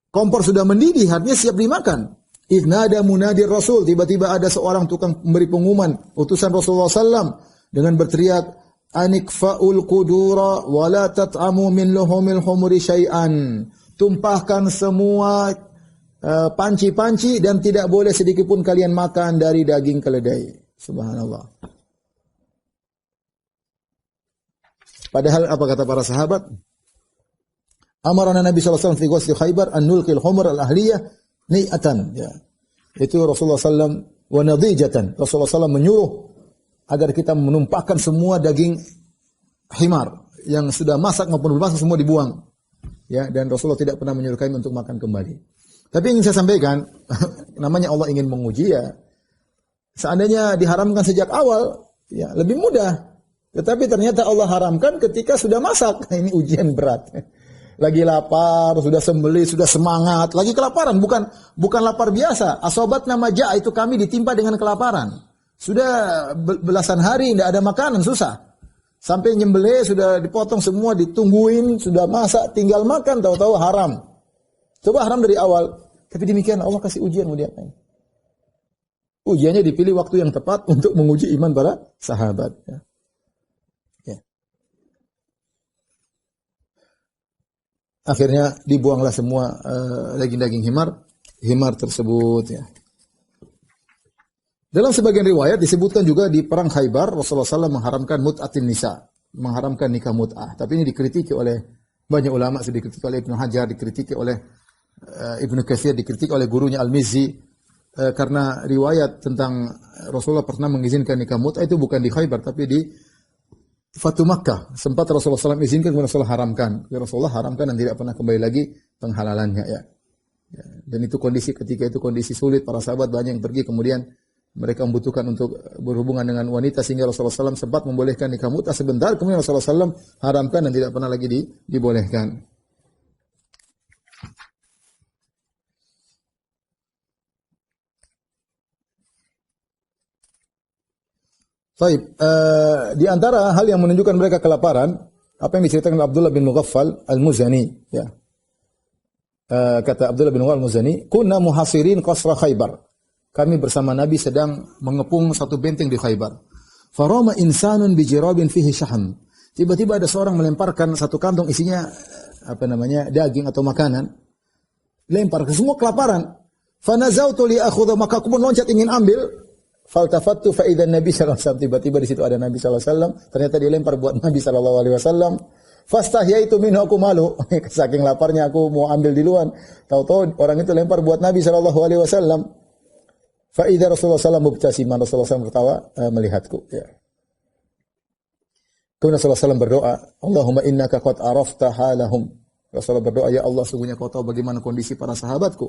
kompor sudah mendidih, artinya siap dimakan. Idnada munadir Rasul, tiba-tiba ada seorang tukang memberi pengumuman, utusan Rasulullah SAW dengan berteriak, anikfa'ul qudura wa la tat'amu min luhumil humuri syai'an. Tumpahkan semua panci-panci dan tidak boleh sedikit pun kalian makan dari daging keledai. Subhanallah. Padahal apa kata para sahabat? Amarana Nabi SAW fi ghusli Khaybar an nulqil humur al-ahliyah ni'atan. Ya. Itu Rasulullah SAW wa nadijatan. Rasulullah SAW menyuruh agar kita menumpahkan semua daging himar yang sudah masak maupun belum masak semua dibuang. Ya, dan Rasulullah tidak pernah menyuruh kami untuk makan kembali. Tapi ingin saya sampaikan, namanya Allah ingin menguji ya. Seandainya diharamkan sejak awal, ya lebih mudah. Tetapi ternyata Allah haramkan ketika sudah masak. Ini ujian berat. Lagi lapar, sudah sembelih, sudah semangat, lagi kelaparan, bukan lapar biasa. Asobat nama ja' itu kami ditimpa dengan kelaparan. Sudah belasan hari tidak ada makanan, susah. Sampai nyembelih sudah dipotong semua, ditungguin, sudah masak, tinggal makan, tahu-tahu haram. Coba haram dari awal. Tapi demikian Allah kasih ujian mau diapain? Ujiannya dipilih waktu yang tepat untuk menguji iman para sahabat. Ya. Akhirnya dibuanglah semua daging-daging himar tersebut. Ya. Dalam sebagian riwayat disebutkan juga di perang Khaybar Rasulullah SAW mengharamkan mut'atin nisa, mengharamkan nikah mut'ah. Tapi ini dikritiki oleh banyak ulama, dikritiki oleh Ibnu Hajar, dikritiki oleh Ibnu Katsir, dikritiki oleh gurunya Al-Mizzi karena riwayat tentang Rasulullah pernah mengizinkan nikah mut'ah itu bukan di Khaybar tapi di Fatu Makkah. Sempat Rasulullah SAW izinkan, kemudian Rasulullah haramkan. Rasulullah haramkan dan tidak pernah kembali lagi penghalalannya. Ya. Dan itu kondisi ketika itu kondisi sulit, para sahabat banyak yang pergi, kemudian mereka membutuhkan untuk berhubungan dengan wanita sehingga Rasulullah SAW sempat membolehkan nikah mut'ah sebentar, kemudian Rasulullah SAW haramkan dan tidak pernah lagi dibolehkan. Baik, di antara hal yang menunjukkan mereka kelaparan, apa yang diceritakan Abdullah bin Mughaffal Al-Muzani, ya. Kata Abdullah bin Mughaffal Al-Muzani, "Kunna muhasirin qasra Khaybar." Kami bersama Nabi sedang mengepung satu benteng di Khaybar. Farama insanun bi jirabin fihi syaham. Tiba-tiba ada seorang melemparkan satu kantong isinya daging atau makanan. Lempar ke semua kelaparan. Fanazautu li akhudha, maka aku pun loncat ingin ambil. Faltafattu fa idzan Nabi sallallahu alaihi wasallam, tiba-tiba di situ ada Nabi sallallahu alaihi wasallam, ternyata dia lempar buat Nabi sallallahu alaihi wasallam. Fastahyaitu minhu, aku malu. Saking laparnya aku mau ambil duluan. Tahu-tahu orang itu lempar buat Nabi sallallahu alaihi wasallam. Fa idza Rasulullah sallallahu alaihi wasallam mubtasiman, Rasulullah SAW tertawa melihatku, ya. Kemudian Rasulullah SAW berdoa, Allahumma innaka qad arafta halahum. Rasulullah berdoa, ya Allah, sungguhnya kau tahu bagaimana kondisi para sahabatku.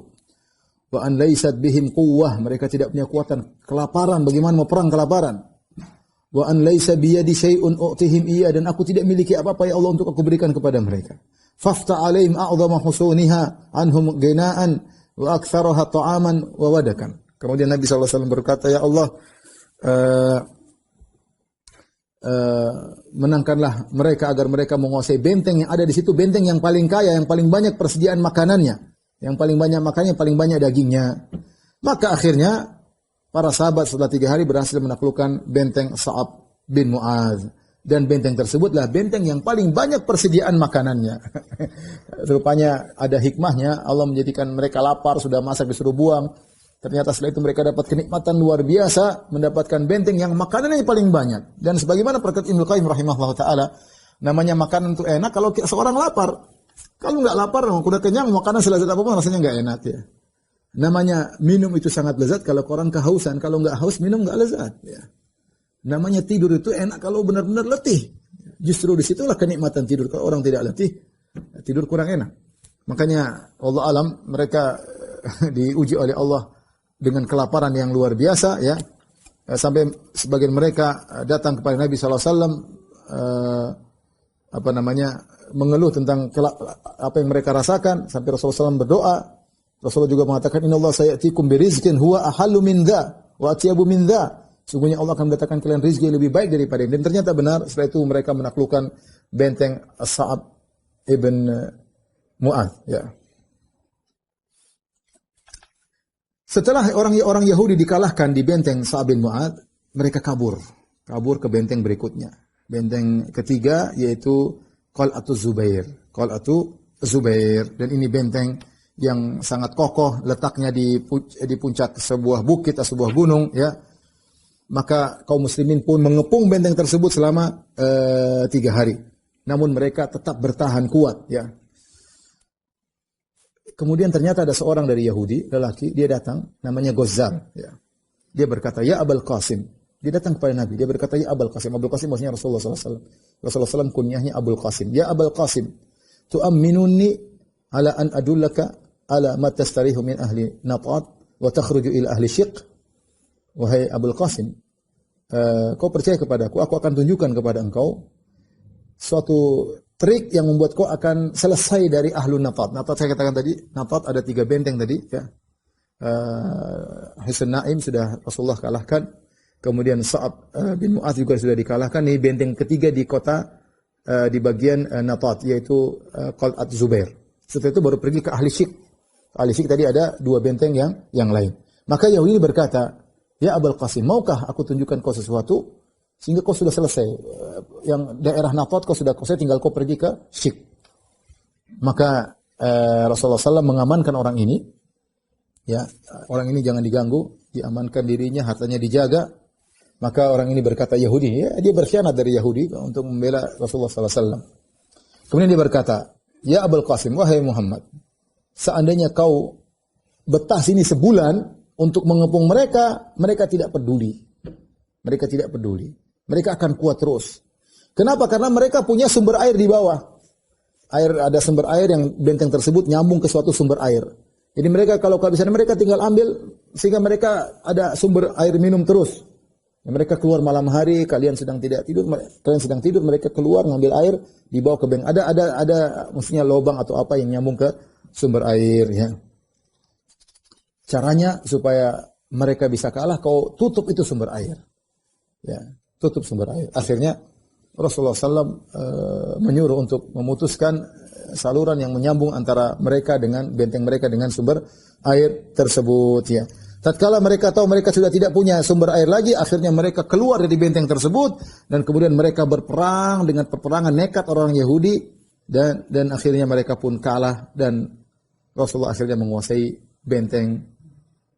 Wa an laysat bihim quwwah, mereka tidak punya kekuatan, kelaparan, bagaimana mau perang kelaparan. Wa an laysa biyadi syai'un u'tihim iya, dan aku tidak miliki apa-apa ya Allah untuk aku berikan kepada mereka. Fafta 'alaihim a'dhama husuniha anhum ghina'an wa aktsaraha ta'aman wa wadakan. Kemudian Nabi SAW berkata, ya Allah, menangkanlah mereka agar mereka menguasai benteng yang ada di situ, benteng yang paling kaya, yang paling banyak persediaan makanannya. Yang paling banyak makannya, paling banyak dagingnya. Maka akhirnya para sahabat setelah 3 hari berhasil menaklukkan benteng Sa'ab bin Mu'adz. Dan benteng tersebutlah benteng yang paling banyak persediaan makanannya. Rupanya ada hikmahnya, Allah menjadikan mereka lapar, sudah masak disuruh buang. Ternyata setelah itu mereka dapat kenikmatan luar biasa, mendapatkan benteng yang makanannya paling banyak. Dan sebagaimana perkataan Ibnu Qayyim rahimahullah ta'ala, namanya makanan itu enak kalau seorang lapar. Kalau nggak lapar, udah kenyang, makanan selezat apapun rasanya nggak enak ya. Namanya minum itu sangat lezat kalau orang kehausan, kalau nggak haus minum nggak lezat. Ya. Namanya tidur itu enak kalau benar-benar letih. Justru disitulah kenikmatan tidur. Kalau orang tidak letih, tidur kurang enak. Makanya Allah alam mereka diuji oleh Allah dengan kelaparan yang luar biasa ya. Sampai sebagian mereka datang kepada Nabi SAW mengeluh tentang apa yang mereka rasakan, sampai Rasulullah SAW berdoa. Rasulullah juga mengatakan, innallaha sayatikum birizqin huwa ahallu min dha wa atyabu min dha. Sungguhnya Allah akan mendatangkan kalian rezeki yang lebih baik daripada ini. Dan ternyata benar, setelah itu mereka menaklukkan benteng As-Sa'ab ibn Mu'adz ya. Setelah orang Yahudi dikalahkan di benteng Sa'ad bin Mu'adz, mereka kabur ke benteng berikutnya. Benteng ketiga yaitu Qal'atu Zubair. Qal'atu Zubair, dan ini benteng yang sangat kokoh, letaknya di puncak sebuah bukit atau sebuah gunung, ya. Maka kaum muslimin pun mengepung benteng tersebut selama 3 hari. Namun mereka tetap bertahan kuat, ya. Kemudian ternyata ada seorang dari Yahudi, lelaki, dia datang, namanya Ghazzal, ya. Dia berkata, "Ya Abul Qasim." Dia datang kepada Nabi, dia berkata, "Ya Abul Qasim." Abul Qasim maksudnya Rasulullah SAW. Rasulullah SAW kunyahnya Abul Qasim. "Ya Abul Qasim, tu'amminuni ala an adullaka ala ma tastarihu min ahli Natat wa takhruju ila ahli Syiq." Wahai Abul Qasim, kau percaya kepadaku, aku akan tunjukkan kepada engkau suatu trik yang membuat kau akan selesai dari ahlu Natat. Natat saya katakan tadi, Natat ada 3 benteng tadi, ya. Hisn Naim sudah Rasulullah kalahkan. Kemudian Sa'ad bin Mu'adz juga sudah dikalahkan. Ini benteng ketiga di kota di bagian Natat, yaitu Qal'at Zubair. Setelah itu baru pergi ke ahli Syiq. Ahli Syiq tadi ada 2 benteng yang lain. Maka Yahudi berkata, "Ya Abul Qasim, maukah aku tunjukkan kau sesuatu sehingga kau sudah selesai? Yang daerah Natat kau sudah selesai, tinggal kau pergi ke Syiq." Maka Rasulullah SAW mengamankan orang ini. Ya, orang ini jangan diganggu, diamankan dirinya, hartanya dijaga. Maka orang ini berkata, Yahudi, ya, dia berkhianat dari Yahudi untuk membela Rasulullah SAW. Kemudian dia berkata, "Ya Abul Qasim, wahai Muhammad, seandainya kau betah sini sebulan untuk mengepung mereka, mereka tidak peduli. Mereka tidak peduli. Mereka akan kuat terus. Kenapa? Karena mereka punya sumber air di bawah. Ada sumber air yang benteng tersebut nyambung ke suatu sumber air. Jadi mereka kalau kehabisan mereka tinggal ambil sehingga mereka ada sumber air minum terus. Mereka keluar malam hari, kalian sedang tidur, mereka keluar ngambil air dibawa ke benteng. Ada maksudnya lubang atau apa yang nyambung ke sumber air, ya. Caranya supaya mereka bisa kalah, kau tutup itu sumber air. Ya, tutup sumber air. Akhirnya Rasulullah SAW menyuruh untuk memutuskan saluran yang menyambung antara mereka dengan benteng mereka dengan sumber air tersebut, ya. Tatkala mereka tahu mereka sudah tidak punya sumber air lagi, akhirnya mereka keluar dari benteng tersebut dan kemudian mereka berperang dengan peperangan nekat orang Yahudi dan akhirnya mereka pun kalah dan Rasulullah akhirnya menguasai benteng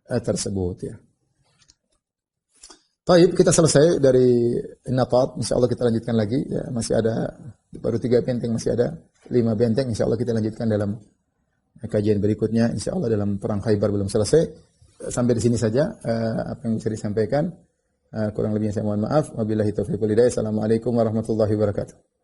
tersebut, ya. Baik, kita selesai dari Natat. Insyaallah kita lanjutkan lagi, ya. Masih ada baru 3 benteng, masih ada 5 benteng. Insyaallah kita lanjutkan dalam kajian berikutnya. Insyaallah dalam perang Khaybar belum selesai. Sampai di sini saja apa yang bisa disampaikan. Kurang lebihnya saya mohon maaf. Wabillahi taufiq wal hidayah. Assalamualaikum warahmatullahi wabarakatuh.